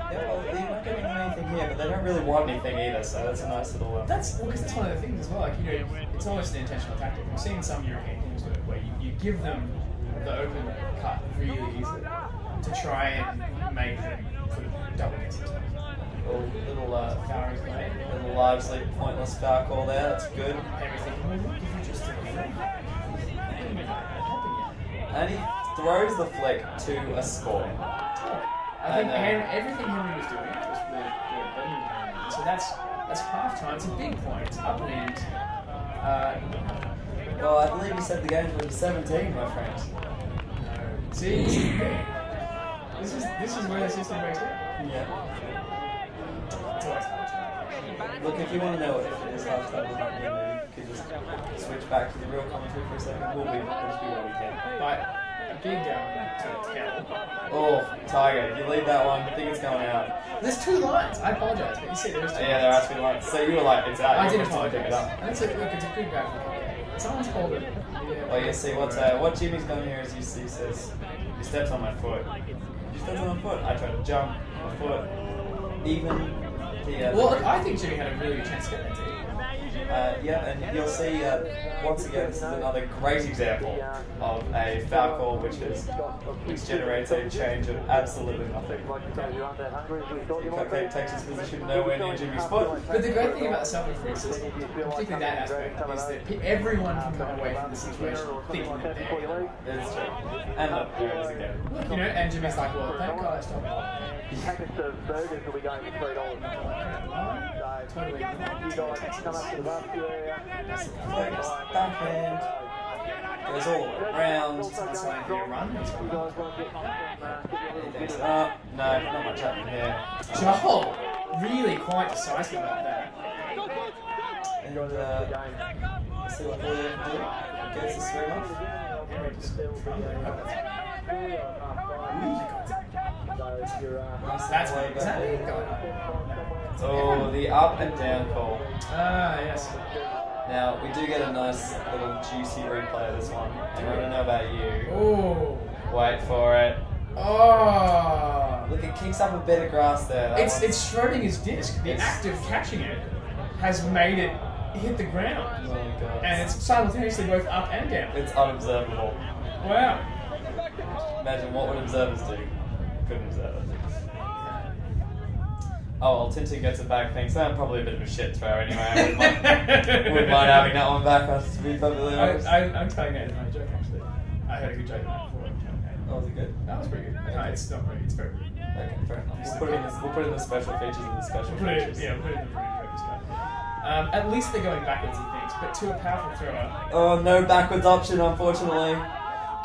Yeah, well, you're not getting anything here, but they don't really want anything either, so that's a nice little... Because that's one of the things as well. Like, you know, it's almost an intentional tactic. We've seen some European teams do it, where you give them the open cut really easily to try and make them sort of double get sometimes. Little Foul is made. little largely pointless foul call there, that's good. Everything. If you just do it. And he throws the flick to a score. I think everything Henry was doing was the bending hand. So that's half time. It's a big point. It's upwind. Well, I believe you said the game was 17, my friend. No. See, this is where the system breaks down. Yeah. It's always half time. Look, if you want to know if it is half time or not, you could just switch back to the real commentary for a second. We'll just be where we can. But a big sort of tell. Oh, Tiger, you leave that one. I think it's going out. There's 2 lines. I apologise, but you see there's 2 Yeah, there are 2 lines. So you were like, it's out. I You did were supposed to pick apologise. it up. And it's a good grab for the Someone's called it. Yeah. Oh, you see what Jimmy's done here is he says, he steps on my foot. He steps on my foot. I try to jump my foot. Even the... Well, look, I think Jimmy had a really good chance to get that too. Yeah, and you'll see once again this is another great example of a foul call which generates a change of absolutely nothing. Cupcake takes his position nowhere near Jimmy's foot. But the great thing about the self-defense is, particularly that aspect, is that everyone can come away from the situation thinking that they're. It's true. And look, there it is again. You know, and Jimmy's like, well, thank God I stopped it. Packets of burgers will be going for $3. Totally. You guys come up to the barbecue area. Flex, backhand, goes all around. It's like a run. You guys want to get He thinks, oh, no, not much happening here. Joel, really quite decisive about that. And see what Julio can do. Gets the swing off. That's what exactly going on. Oh, the up and down call. Ah, yes. Now, we do get a nice little juicy replay of this one. And I want to know about you. Oh. Wait for it. Oh. Look, it kicks up a bit of grass there. It's Schrodinger's disc. The act of catching it has made it hit the ground. Oh my god. And it's simultaneously both up and down. It's unobservable. Wow. Imagine what would observers do. Couldn't observe it. Oh, well, Tintin gets it back, thanks. That's probably a bit of a shit throw anyway. I wouldn't mind having that one back, to be perfectly honest. I'm telling you, it's my joke actually. I heard a good joke about it before. Oh, was it good? That was pretty good. No, it's not pretty. It's very good. Okay, fair enough. We'll put in the special features of the special We'll put it, features. yeah, we'll put it in the pretty focus guy. At least they're going backwards, he thinks, but to a powerful thrower. Oh, no backwards option, unfortunately.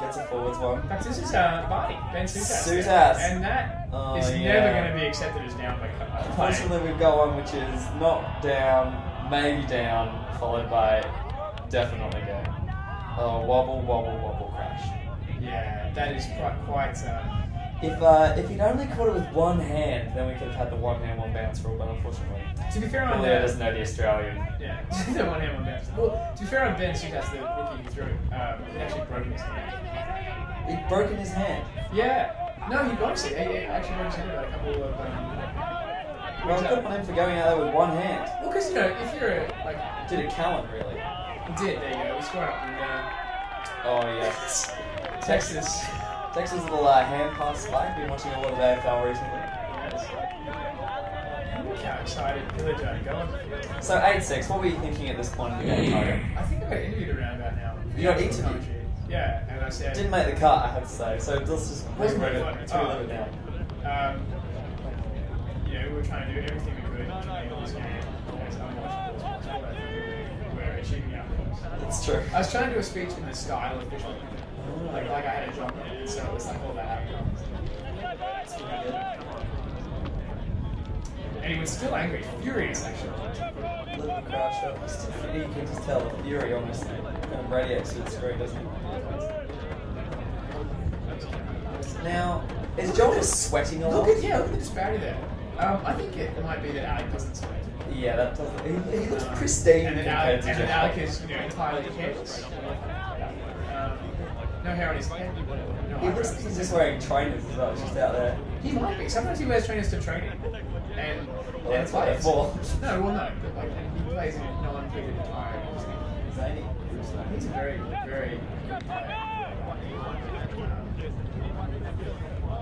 Gets a forwards one. In fact, this is Barney, Ben Sutas. Sutas. And that is never going to be accepted as down by play. Unfortunately, we've got one which is not down, maybe down, followed by definitely down. Oh, wobble, wobble, wobble, crash. Yeah, that is quite. If he'd only caught it with one hand, then we could have had the one hand, one bounce rule, but unfortunately. To be fair on Julio doesn't know the Australian. Yeah, the one hand, one bounce. Well, to be fair on Ben Sutas, the rookie who threw it, he actually broke his hand. He'd broken his hand. Yeah. No, he honestly, he actually broke his hand about a couple of. Well, I couldn't on him for going out there with one hand. Well, because you know, if you're like. Did a Callan, really. He did, there you go. We scored up in Oh, yes. Texas. Texas' little hand pass spike. Been watching a lot of AFL recently. Yes. Look how excited Village are to go on the field. So 8-6, what were you thinking at this point in the game, Tiger? I think I got interviewed around about now. You got interviewed? Yeah, and I said... Didn't make the cut, I have to say, so let's just Wasn't relive very it. fun. Let's relive it now. You know, we were trying to do everything we could to make this game as unwatchable as possible. I think we're achieving outcomes. It's true. I was trying to do a speech in the style of visual. Like I had a job in it, so it was like all that outcomes. And he was still angry, furious actually. Little crowd shot. You can just tell the fury almost kind of radiates through the screen, doesn't it? Now, is Joel just sweating a lot? Look at the disparity there. I think it might be that Alec doesn't sweat. Yeah, that doesn't. He looks pristine. And then Alec is entirely hairless. No hair on his head. No He's just wearing trainers as well, just out there. He might be. Sometimes he wears trainers to training. And That's what plays. they're for. No, well, no. But like, and he plays in non-pleated attire. Zany. He's a very, very good player.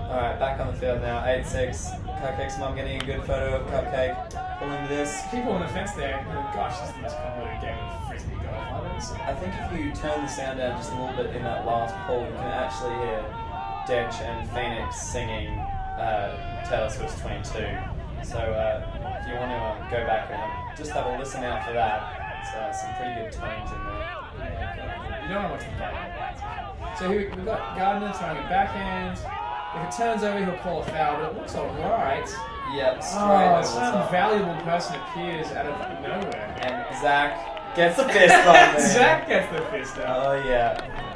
Alright, back on the field now. 8-6. Cupcake's mum getting a good photo of Cupcake. Pulling this. People on the fence there. Gosh, this is the most convoluted game of Frisbee golf. I think if you turn the sound down just a little bit in that last pull, you can actually hear Dench and Phoenix singing Taylor Swift's 22. So if you want to go back and just have a listen out for that, it's some pretty good tones in there. You don't want to watch the game. So we've got Gardner throwing a backhand. If it turns over, he'll call a foul, but it looks alright. Yep, straight. Some valuable person appears out of nowhere. And Zach gets a fist bump there. Zach gets the fist up. Oh yeah.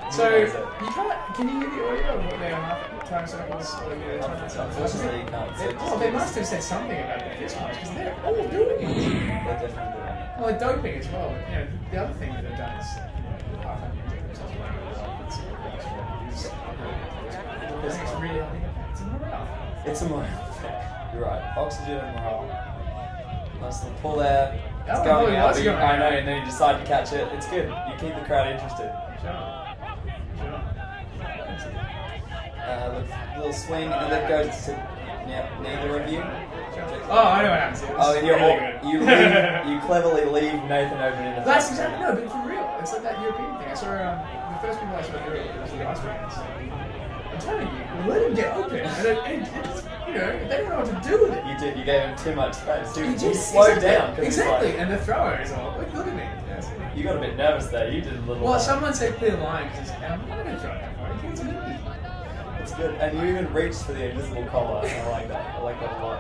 So you can't. Can you hear the audio of what they are half time circles? Unfortunately, you can't. Oh, they must have said something about the fist bumps because they're all doing it. They're definitely doing it. Well, they're doping as well. But, the other thing that they've done is it's really it's a morale. It's a morale. You're right. Oxygen and morale. Nice little pull there. It's going out. I know, and then you decide to catch it. It's good. You keep the crowd interested. Little swing, and then it goes to neither of you. Oh, I know what happens here. You cleverly leave Nathan open in the front. That's exactly no, but for real, it's like that European thing. I saw the first people I saw do it was the Austrians. I'm telling you, let him get open, and they don't know what to do with it. You did. You gave him too much space. You slowed down. Exactly, and the thrower is all look at me. Yes. You got a bit nervous there. You did a little. Well, someone said clear line because I'm not going to throw it that far. It's me. It's good, and you even reached for the invisible collar. I like that. I like that a lot.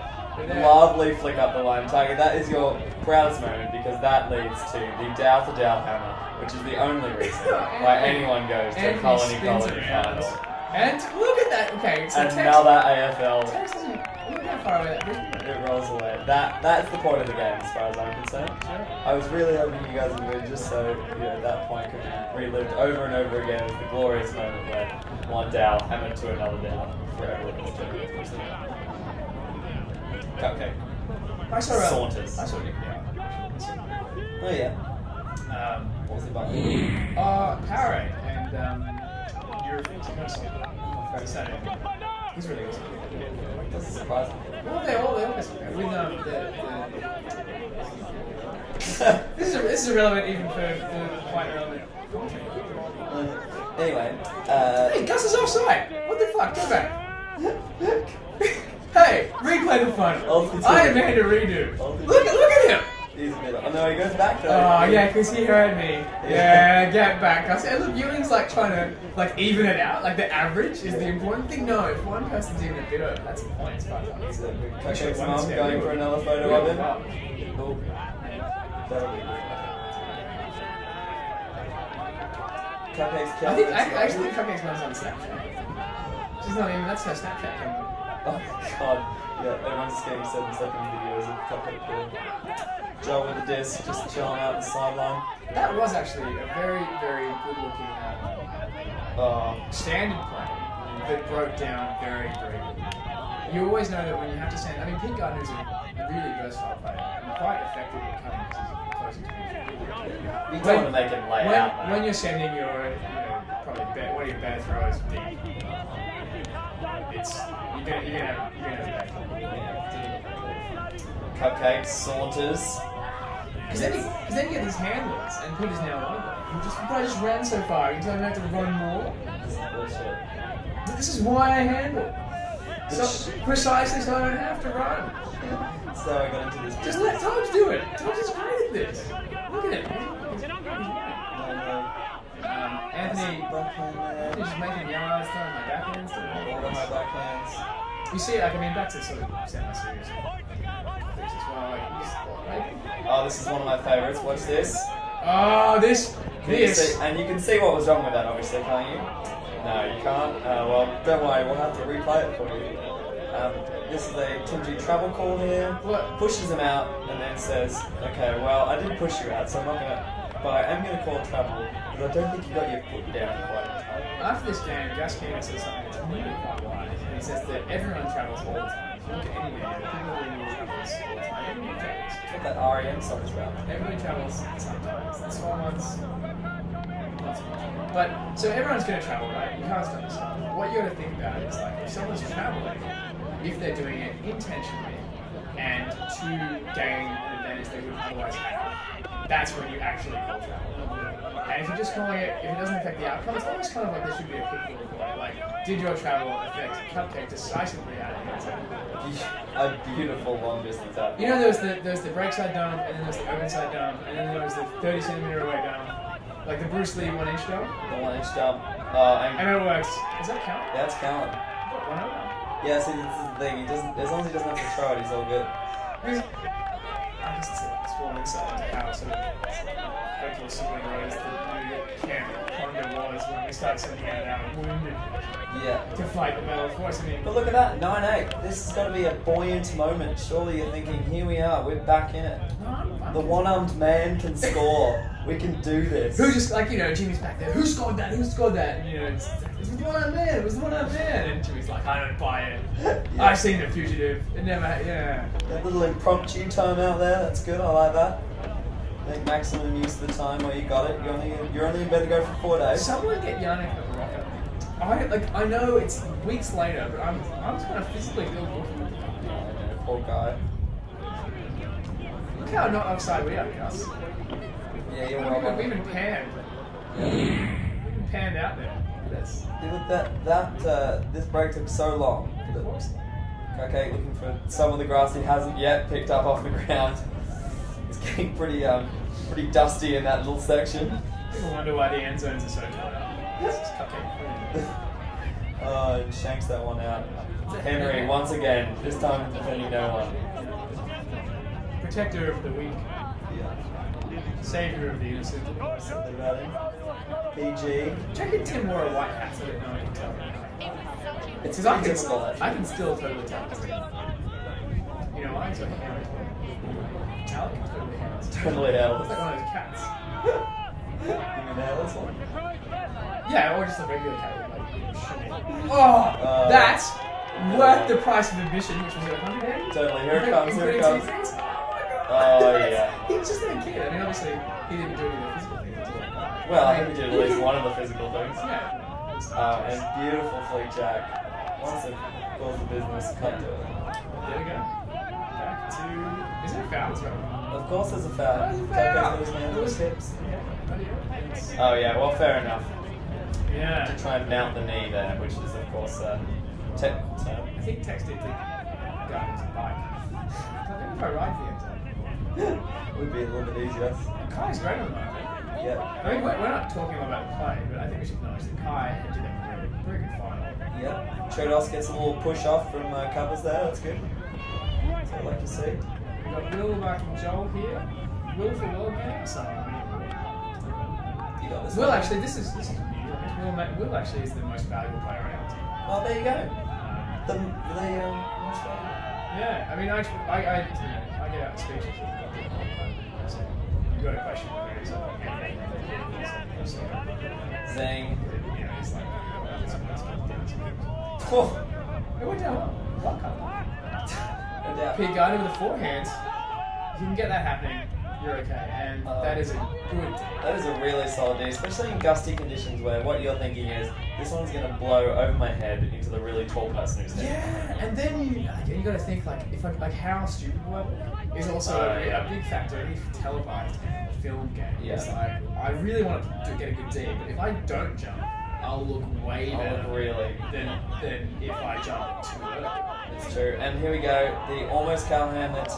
Lovely flick up the line, Tiger. That is your proudest moment because that leads to the Dow to Dow hammer, which is the only reason why anyone goes to a Colony final. And look at that. Okay, so another AFL. Tex isn't. Look how far away that is. It rolls away. That's the point of the game, as far as I'm concerned. Sure. I was really hoping you guys would win, just so that point could be relived over and over again as the glorious moment where one Dow hammered to another Dow for everyone. Cupcake. I saw Saunters. I saw Nick Dow. Oh yeah. What was it about? Powerade and European Saturday. He's really good. That's surprising. Well, they all with this is irrelevant even for the quite relevant commentary. Anyway, hey, Gus is offside. What the fuck? Go back. Hey, replay the final. I am here to redo. Look at him. He's a bit. Oh no, he goes back though. Oh yeah, because he heard me. Yeah, get back. I said, look, Ewing's like trying to even it out. Like the average is the important thing. No, if one person's even a bit over, that's a point. It's fine. Cupcake's mum going for another photo of him. Oh. That'll be good. Cupcake's I think actually Cupcake's mum's on Snapchat. She's not even. That's her Snapchat camera. Oh god. Yeah, everyone's just getting 7-second videos of Cupcake there. Joe with the disc, just chilling out the sideline. That was actually a very, very good looking standard play that broke down very, very good. You always know that when you have to stand. I mean, Pete Gardner's a really versatile player and quite effective at cutting his closing position. You don't want to make him lay out. When you're sending your, probably one of your better throws deep, you're gonna have a bad time. Cupcake saunters. Because then you get these handlers, and Peter's now one of them. I just ran so far, you tell me I have to run more? But this is why I handle. So, precisely so I don't have to run. So I got into this. Just let Todd do it. Todd is great at this. Look at him. Anthony just making yards, throwing my backhands. All of my backhands. You see, back to sort of semi-serious things as well. Oh, this is one of my favourites. Watch this. Oh, this. And you can see what was wrong with that, obviously, can't you? No, you can't. Well, don't worry, we'll have to replay it for you. This is a Tim G travel call here. What? Pushes him out and then says, okay, well, I did push you out, so I'm not gonna. But I am gonna call travel because I don't think you got your foot down quite in time. After this game, Gus Keenan says something that's really quite wise. He says that everyone travels all the time. If you look at any man, people really travels all the time. Everyone travels. Put that REM song as well. Everybody travels sometimes. The small ones, not so much. But, so everyone's going to travel, right? You can't stop yourself. What you got to think about is, like, if someone's traveling, if they're doing it intentionally and to gain an advantage they wouldn't otherwise have, that's when you actually call travel. And if you're just calling it, if it doesn't affect the outcome, it's almost kind of like there should be a quick little report. Like, did your travel affect Cupcake decisively out of it? A beautiful long distance out. You know, there's the break side dump, and then there's the open side dump, and then there was the 30 centimeter away dump. Like the Bruce Lee 1 inch dump. The 1 inch dump. And it works. Does that count? That's count. What, 1 over? Yeah, see, this is the thing. He doesn't, as long as he doesn't have to throw it, he's all good. I guess it's a small insight into how sort of hopeful sibling rows the new camp Honda was when we started sending out our wounded to fight the battle force. I mean, But look at that, 9-8. This has got to be a buoyant moment. Surely you're thinking, here we are, we're back in it. The one-armed man can score. We can do this. Who just, like, you know, Jimmy's back there. Who scored that? Who scored that? And, you know, it was the one-armed man. It was the one-armed man. And Jimmy's like, I don't buy it. Yeah. I've seen The Fugitive. It never, That little impromptu time out there, that's good, I like that. Make maximum use of the time where you got it. You're only in bed to go for 4 days. Someone get Yannick a rocket. I know it's weeks later, but I'm just gonna physically build looking. Oh, poor guy. Look how not offside we are, Gus. Yeah, you're welcome. We've been panned. We've been panned out there. That's This break took so long. Okay, looking for some of the grass he hasn't yet picked up off the ground. It's getting pretty dusty in that little section. People wonder why the end zones are so tight up. It's just cupcake. Oh, and shanks that one out. Henry, once again, this time defending no one. Protector of the weak. Yeah. Savior of the innocent. Something about him. PG. Check if Tim wore a white hat so that no one can tell. It's Because pretty typical, actually. I can still totally tell. You know why? He's got hair. Alec can totally hair. Totally hairless. It's like one of those cats. You mean hairless one? Yeah, or just a regular cat. Oh, that's worth the price of admission, which was $100. Totally. Here it comes. Here it Including comes. teeth. Oh my god. Oh yeah. He was just a kid. I mean, obviously, he didn't do any of the physical things. Well, I think we did at least one of the physical things. Yeah. And beautiful fleek jack. Once it calls the business, cut to it. There we go. Back to. Is there a foul as well? Of course there's a foul. Oh, there's a foul. Those hands on his hips. Yeah. Oh yeah, well fair enough. Yeah. To try and mount the knee there, which is of course a technical term. I think Tex did the guy his bike. I think if I ride the end zone. Would be a little bit easier. Kai's great on the moment. Yeah. I mean, we're not talking about the play, but I think we should acknowledge that Kai did a very good final. Yeah. Chodos gets a little push off from Cuppers there, that's good. That's what I like to see. We've got Will marking Joel here. Will for Will game, so You got this Will one. actually, this is new. Will actually is the most valuable player on our team. Oh, there you go. Um, Yeah, I mean, I get out speeches. So you got a question for me, so Zing. you know, it's like, Oh, it went down well. Welcome. no doubt. Pete guarded with a forehand. If you can get that happening, you're okay, and that is a good deal. That is a really solid D, especially in gusty conditions where what you're thinking is, this one's going to blow over my head into the really tall person who's there. Yeah, and then you got to think like how stupid level is also a big factor in a televised film game. Yeah. It's like I really want to get a good D, but if I don't jump, I'll look way better Really. than if I jump too early. It's true. And here we go, the almost Callahan that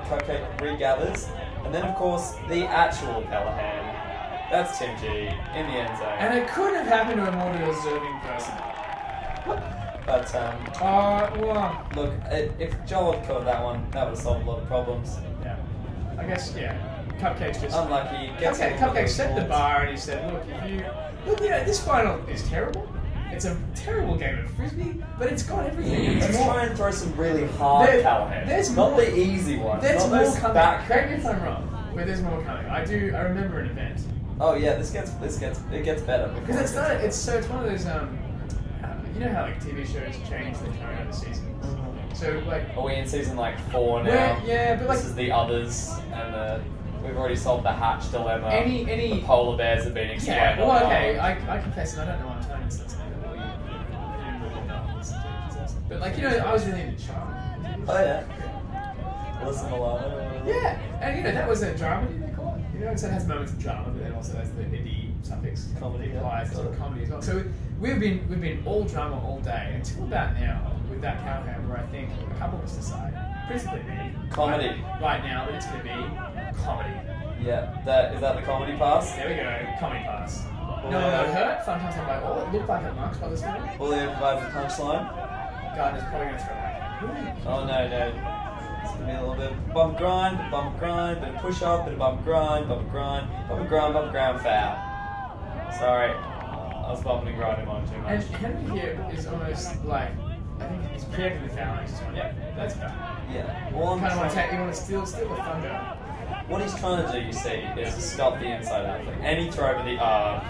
Cupcake regathers. And then, of course, the actual Callahan. That's Tim G in the end zone. And it could have happened to a more deserving person. But, Well, look, if Joel had caught that one, that would have solved a lot of problems. yeah. I guess, yeah. Cupcake's just unlucky. Gets Cupcake set the bar and he said, look, this final is terrible. It's a terrible game of Frisbee, but it's got everything. Let's try and throw some really hard Callahan. There's not more, the easy ones. There's not more those coming. back. Correct me if I'm wrong, but there's more coming. I remember an event. Oh yeah, it gets better. Because it's one of those you know how like TV shows change the tone of the seasons. Mm-hmm. So like, are we in season like 4 now? Yeah, but like this is the others, and we've already solved the hatch dilemma. The polar bears have been explained. Yeah, well, okay, I confess that I don't know on tone, so but like, I was really into Charm. Oh yeah. Listen along. Yeah, and that was a drama, they call it. So it has moments of drama, but then also has the indie suffix comedy applies to comedy as well. So we've been all drama all day until about now with that Callahan, where I think a couple of us decide, principally me, comedy right now, that it's going to be comedy. Yeah, is that the comedy pass? There we go, comedy pass. No one got hurt. Fun times by all. It looked like a Marks Brothers film. Julio provides the punchline. Gardner's probably going to throw like. Oh no. It's going to be a little bit of bump grind, bit of push up, bit of bump grind, foul. Sorry. I was bumping and grinding on too much. And Henry here is almost like, I think he's preempting the foul. He's just going, yeah, that's foul. Yeah. Well, you kind of want to steal the thunder. What he's trying to do, you see, is to stop the inside out flick. Any throw over the arm.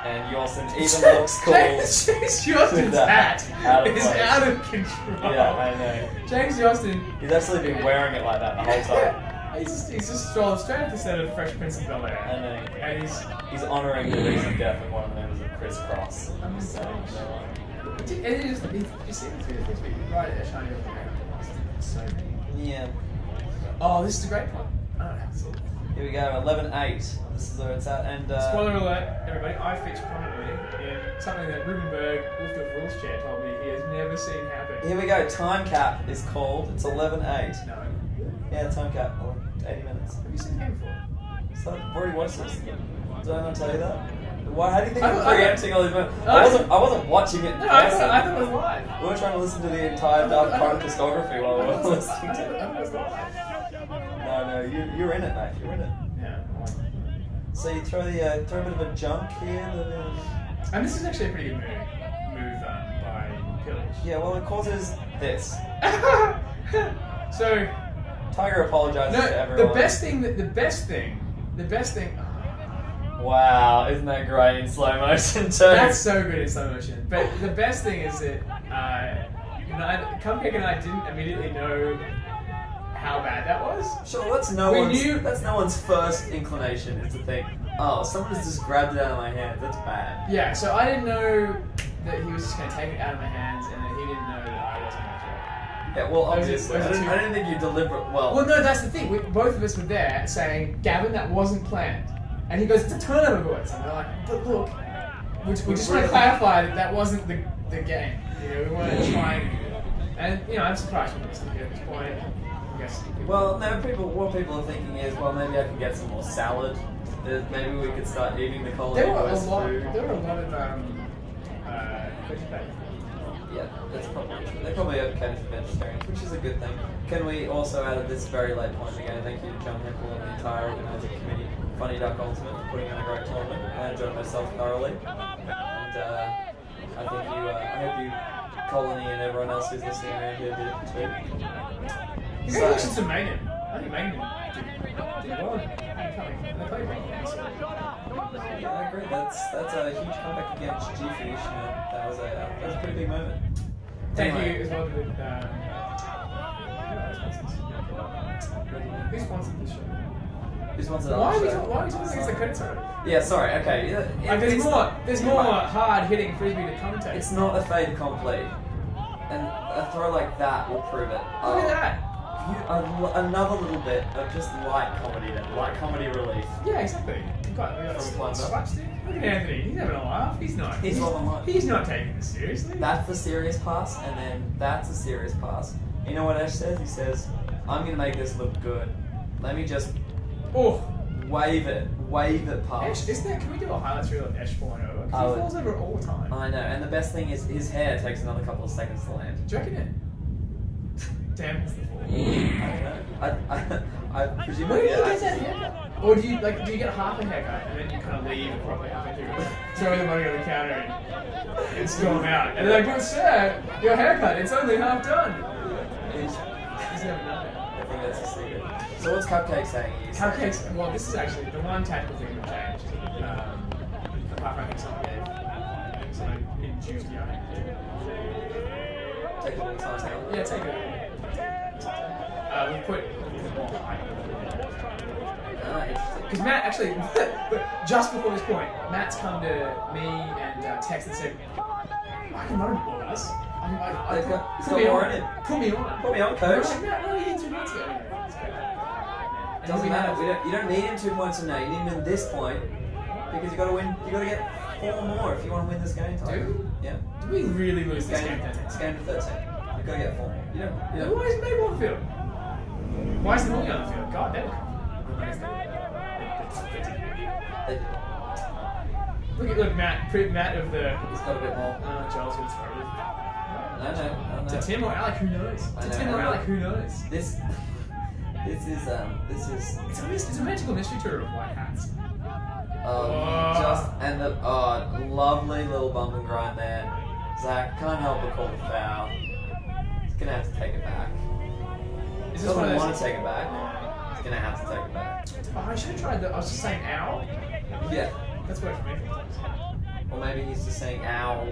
And Yawson even looks cool. James Yawson's hat is out of control. Yeah, I know. James Yawson. He's actually been wearing it like that the whole time. He's just strolled straight up the set of Fresh Prince of Bel-Air. I know. And he's honouring the recent death of one of the members of Criss Cross. I'm just saying. You see it through the Frisbee, right at shiny over there. So many. Yeah. Oh, this is a great one. I don't know how to see it. Here we go, 11-8. This is where it's at. And spoiler alert, everybody, I feature prominently in something that Rubenberg, Wolf of Rules Chair, told me he has never seen happen. Here we go, time cap is called. It's 11-8. No. Yeah, time cap, 80 minutes. Have you seen the game before? So I've already watched this. Did I not tell you that? Why? How do you think I'm preempting all these moments? I wasn't watching it. No, I thought it was live. We were trying to listen to the entire Dark Punk discography while we were listening to it. I thought it was live. No, you're in it, mate. You're in it. Yeah. So you throw a bit of a junk here. And this is actually a pretty good move by Pillage. Yeah, well, it causes this. So Tiger apologizes to everyone. The best thing. Wow, isn't that great in slow motion too? That's so good in slow motion. But the best thing is that Cupcake and I didn't immediately know how bad that was. Sure, that's no one's first inclination is to think, oh, someone has just grabbed it out of my hands. That's bad. Yeah, so I didn't know that he was just going to take it out of my hands, and that he didn't know that I wasn't going to throw it. Yeah, well, obviously, I didn't think you deliberate. Well, no, that's the thing. Both of us were there saying, Gavin, that wasn't planned. And he goes, it's a turnover, boys. And we're like, but look, we just want to clarify that wasn't the game. We weren't trying to do that. And, I'm surprised we're still here at this point. I guess. Well, no, what people are thinking is, well, maybe I can get some more salad. Maybe we could start eating the Colony Boys food. There were a lot of vegetables. Yeah, that's probably true. They probably advocate for vegetarians, which is a good thing. Can we also add at this very late point again, thank you to John Hempel and the entire organising committee, Funny Duck Ultimate, for putting on a great tournament. I enjoyed myself thoroughly. And I hope you, Colony and everyone else who's listening around here did it too. Congratulations to Megan. I think Megan did well. They played well. Yeah, I agree. That's a huge comeback against G-Fish. That was a pretty big moment. Thank you as well to who sponsored this show? Who sponsored Why our show? Why are we talking against the credits already? Yeah, sorry. Okay. There's more hard-hitting Frisbee to commentate. It's not a fait accompli, and a throw like that will prove it. Look at that. Another little bit of just light comedy then, light comedy relief. Yeah, exactly. We got slapstick. Look at Anthony, he's having a laugh. He's not taking this seriously. That's the serious pass, and then that's a serious pass. You know what Ash says? He says, I'm going to make this look good. Let me just wave it past. Ash, can we do a highlights reel of Ash falling over? Because he falls over all the time. I know, and the best thing is his hair takes another couple of seconds to land. Do you reckon it? Damn, it's the fall. I don't know. I presume. Where do you get that haircut? Or do you get half a haircut and then you kind of leave probably halfway through, throw the money on the counter and storm out? And they're like, "Good sir, your haircut, it's only half done." He's never done it. I think that's a secret. So what's Cupcake saying? Cupcakes. Well, this is actually the one tactical thing we've changed. Apart from I think someone induced the owner. Take a little time now. Yeah, take it. We put more height. Because Matt actually, just before this point, Matt's come to me and text and said, "I can run ball, guys. Put me on. Put me on, coach. I'm like, Matt, what are you 2 minutes ago? It doesn't matter. You don't need him 2 points in now. You need him at this point because you got to win. You got to get 4 more if you want to win this game. Do we? Yeah. Do we really lose this game? It's game to 13. You've got to get 4 more. You don't. Why is Mabel on the field? Why is the movie on the field? God, that Look, Matt of the. He's got a bit more. Charles would throw No. To Tim or Alec, who knows? Who knows? This is. It's a magical mystery tour of white hats. Lovely little bump and grind there. Zach can't help but call the foul. He's gonna have to take it back. He doesn't want to take it back. He's gonna have to take it back. Oh, I should have tried that. I was just saying ow. Yeah. That's worked for me. Or maybe he's just saying owl.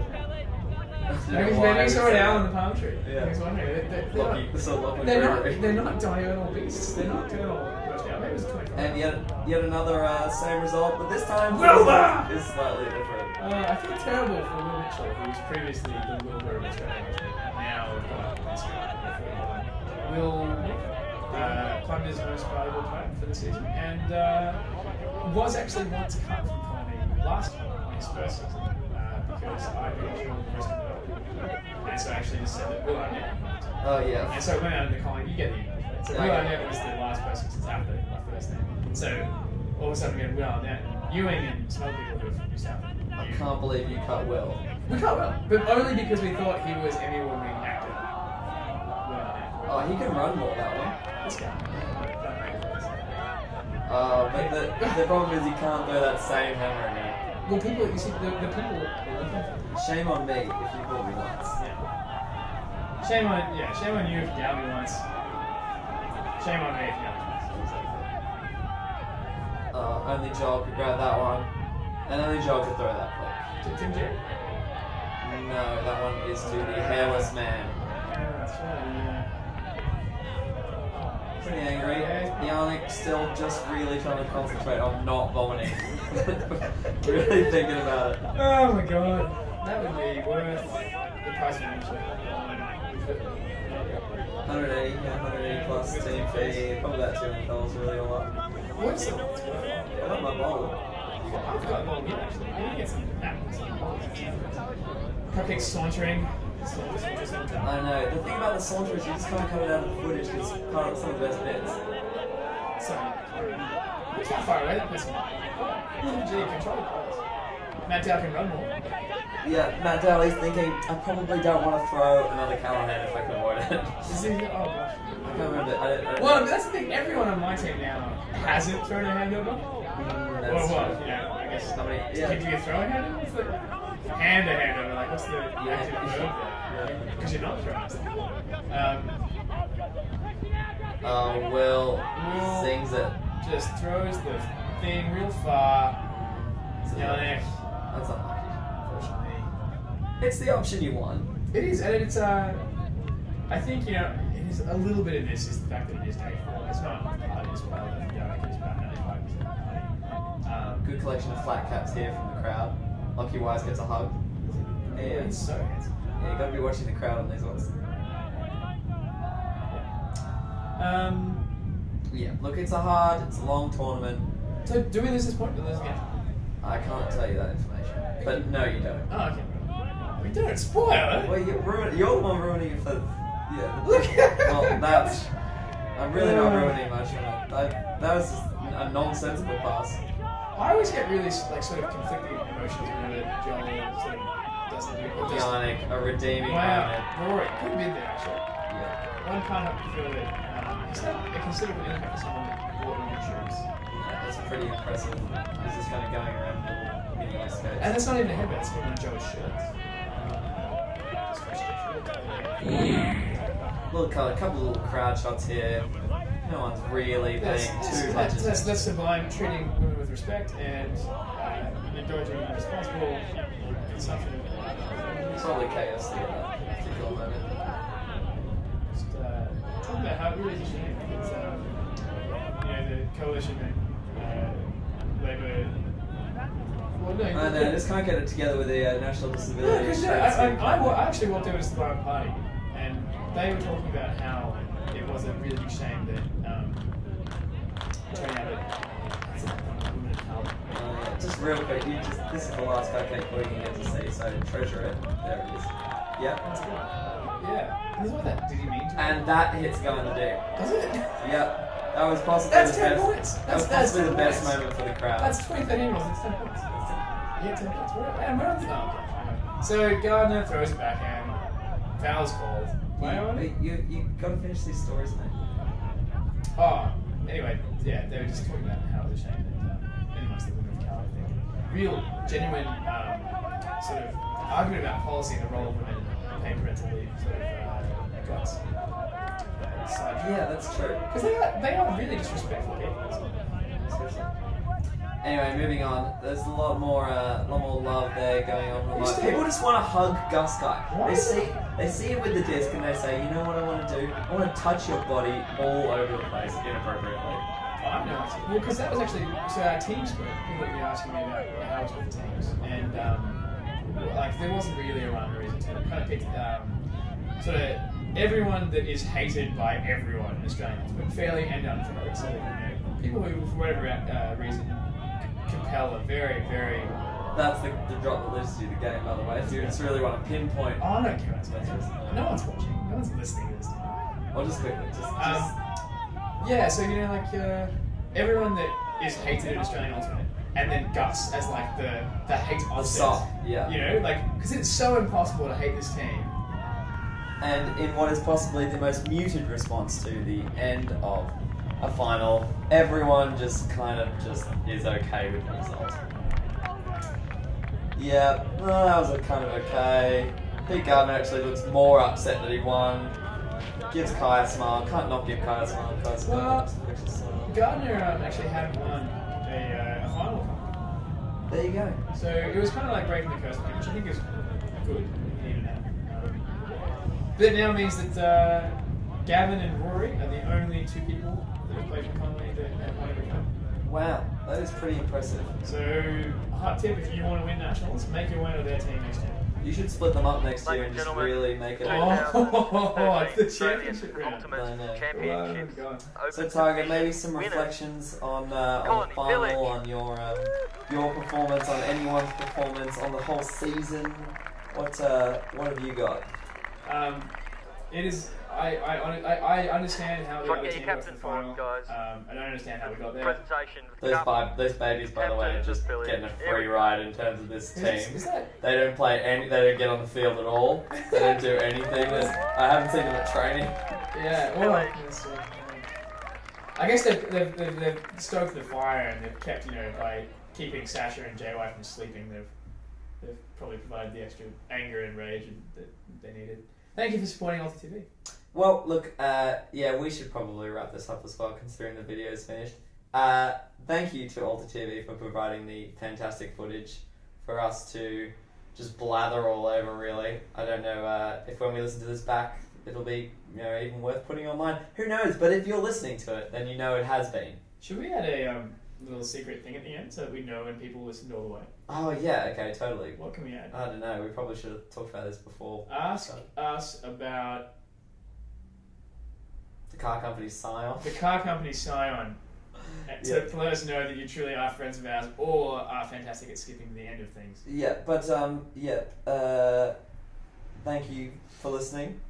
Maybe he saw an owl in the palm tree. Yeah. He's wondering. They're not diurnal beasts. They're nocturnal. Maybe it's 24. And yet another same result, but this time Wilbur is slightly different. I feel terrible for Will Mitchell, who was previously the Wilbur of Australia, and now we've got this guy. Will climbed his most valuable player for the season, and was actually once cut from Colony last year on his first season because I got killed the rest of the world. And so I actually just said that Will Arnett. Oh yeah. And so it went out in the Colony. You get the email. So Will Arnett was the last person since after my first name. So all of a sudden we had Will Arnett, Ewing, and some other people who are from New South. I can't believe you cut Will. We cut Will, but only because we thought he was Emmy Award-winning actor. Will Arnett. Oh, he can run more, that one. This guy. But the problem is you can't throw that same hammer again. Well, people, you see, the people are looking for. Shame on me if you called me once. Yeah. Shame on you if you downed me once. Shame on me if you downed me once. Only Joel could grab that one. And only Joel could throw that flick. To Tim J? No, that one is to the hairless man. Yeah, that's right, yeah. Pretty angry. Yannick still just really trying to concentrate on not vomiting. Really thinking about it. Oh my god. That would be worth the price of admission. 180, yeah, 180 plus team fee, probably about $200 really all up. What's it? I got my bottle. I've got a bottle here actually. I need to get some apples. Cupcake sauntering. I know. The thing about the saunter is you just can't cut it out of the footage because it's part of some of the best bits. Sorry. It's not far away, that person. Gee, control the players. Matt Dow can run more. Yeah, Matt Daly's thinking, I probably don't want to throw another Callahan if I can avoid it. Is he? Oh gosh. I can't remember. I don't well, that's the thing. Everyone on my team now hasn't thrown a handover. That's well, true. you know, I guess. Somebody, Did you throw a handover? What's the hand a handover? Like, what's the active verb there? Because you're not throwing something. Will sings it. Just throws the thing real far. Yannick. That's unlucky, unfortunately. It's the option you want. It is, and it's I think it is a little bit of this is the fact that it is day 4. It's not hard as well. It's about 95%. Good collection of flat caps here from the crowd. Lucky Wise gets a hug. Yeah, he's so handsome. Yeah, you gotta be watching the crowd on these ones. Yeah, look, it's a long tournament. So, do we lose this point? Do we lose again? I can't tell you that information. But no, you don't. Oh, okay. We don't spoil it. Well, you're the one ruining it for. Yeah. Look at Well, I'm really not ruining much. That was just a nonsensical pass. I always get really sort of conflicting emotions whenever Joel sort of doesn't do it. Yannick, a redeeming moment. Wow, Rory, good mid there actually. Yeah. One can't help but feel that Is that a considerable impact for someone that bought on insurance? Yeah, that's pretty impressive. He's just kind of going around mini ice skates. And that's not even a headband, it's even on Joe's shirt. A couple of little crowd shots here. No one's really paying too much attention. That's Sublime treating women with respect and indulging in responsible consumption of Probably KFC at that particular moment. Just talking about how it really is a shame because the coalition and Labour. Well, no, I know, just can't get it together with the National Disability Insurance. Insurance. I actually walked over to the Sublime Party and they were talking about how it was a really big shame that Tony Abbott has a woman of colour. Just real quick, this is the last cupcake you can get to see, so treasure it. There it is. Yep. That's good. Yeah. That's what that did he mean to And that hits go in the dick. Does it? Yep. That was possibly That's the 10 best. points. That was That's possibly the 10 best points. moment for the crowd. That's 2013 was it's 10 points. Yeah, 10 points. And we're on the So Gardner throws it backhand. Foul's called. You gotta finish these stories, mate. Oh, anyway, yeah, they were just talking about how it was a shame that in amongst the women of colour, I think. Real, genuine sort of argument about policy and the role of women in paying parental leave sort of guts. Yeah, that's true. Because they are really disrespectful people. Seriously. Anyway, moving on. There's a lot more love there going on. People just want to hug Gus Guy. They see it with the disc and they say, you know what I want to do? I want to touch your body all over the place inappropriately. I know. Well, because that was actually our team split. People would be asking me about how it's with the teams, and there wasn't really a rhyme or reason to it. Kind of picked sort of everyone that is hated by everyone in Australia, but fairly and unfairly. So people who, for whatever reason, compel a very, very. That's the drop that loses you the game, by the way. If you just really want to pinpoint. Oh, I don't care what's going on. No one's watching. No one's listening to this. Well, just quickly, just. Yeah, so everyone that is hated in Australian alternate, and then Gus as like the hate offset. Yeah. Because it's so impossible to hate this team. And in what is possibly the most muted response to the end of a final, everyone just kind of is okay with the result. Yeah, well, that was kind of okay. Pete Gardner actually looks more upset that he won. Gives Kai a smile. Can't not give Kai a smile because Gardner actually had won a final. There you go. So it was kind of like breaking the curse, which I think is good. But it now means that Gavin and Rory are the only two people that have played for Conley that have won every cup. Wow, that is pretty impressive. So, hot tip, if you want to win nationals, make your way to their team next year. You should split them up next year and just really make it. It's the championship round. So, Tiger, maybe some reflections on the final, on your performance, on anyone's performance, on the whole season. What have you got? It is. I understand how the other team got to the final. I don't understand how we got there. Those babies, by the way, are just getting a free ride in terms of this team. Is that? They don't play any. They don't get on the field at all. They don't do anything. I haven't seen them at training. Yeah. Well, I guess they've stoked the fire and they've kept by keeping Sasha and JY from sleeping. They've probably provided the extra anger and rage that they needed. Thank you for supporting ULTI.TV. Well, look, we should probably wrap this up as well, considering the video is finished. Thank you to ULTI.TV for providing the fantastic footage for us to just blather all over, really. I don't know if when we listen to this back, it'll be even worth putting online. Who knows? But if you're listening to it, then you know it has been. Should we add a little secret thing at the end so that we know when people listened all the way? Oh, yeah, okay, totally. What can we add? I don't know, we probably should have talked about this before. Ask us about the car company's Scion. The car company's Scion. To let us know that you truly are friends of ours or are fantastic at skipping the end of things. Yeah, but thank you for listening.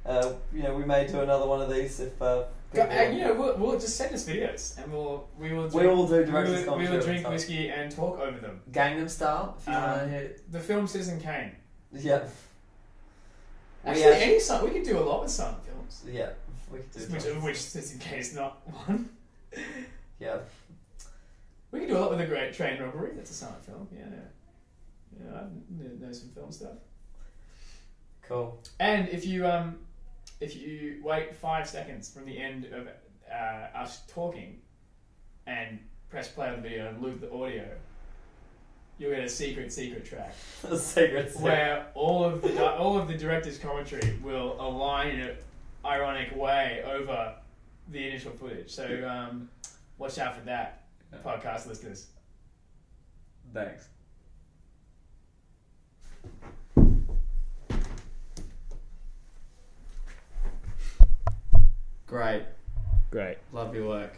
We may do another one of these if we'll just send us videos and we will drink whiskey and talk over them. Gangnam Style. If you want to hear the film Citizen Kane. Yeah. Actually, any song we could do a lot with silent films. Yeah. We could do which films. just in case not one. Yeah. We can do a lot with a great train robbery. That's a silent film. Yeah. I know some film stuff. Cool. And if you wait 5 seconds from the end of us talking and press play on the video and loop the audio, you'll get a secret track A secret. where all of the director's commentary will align in an ironic way over the initial footage. So watch out for that, podcast listeners. Thanks. Great. Great. Love your work.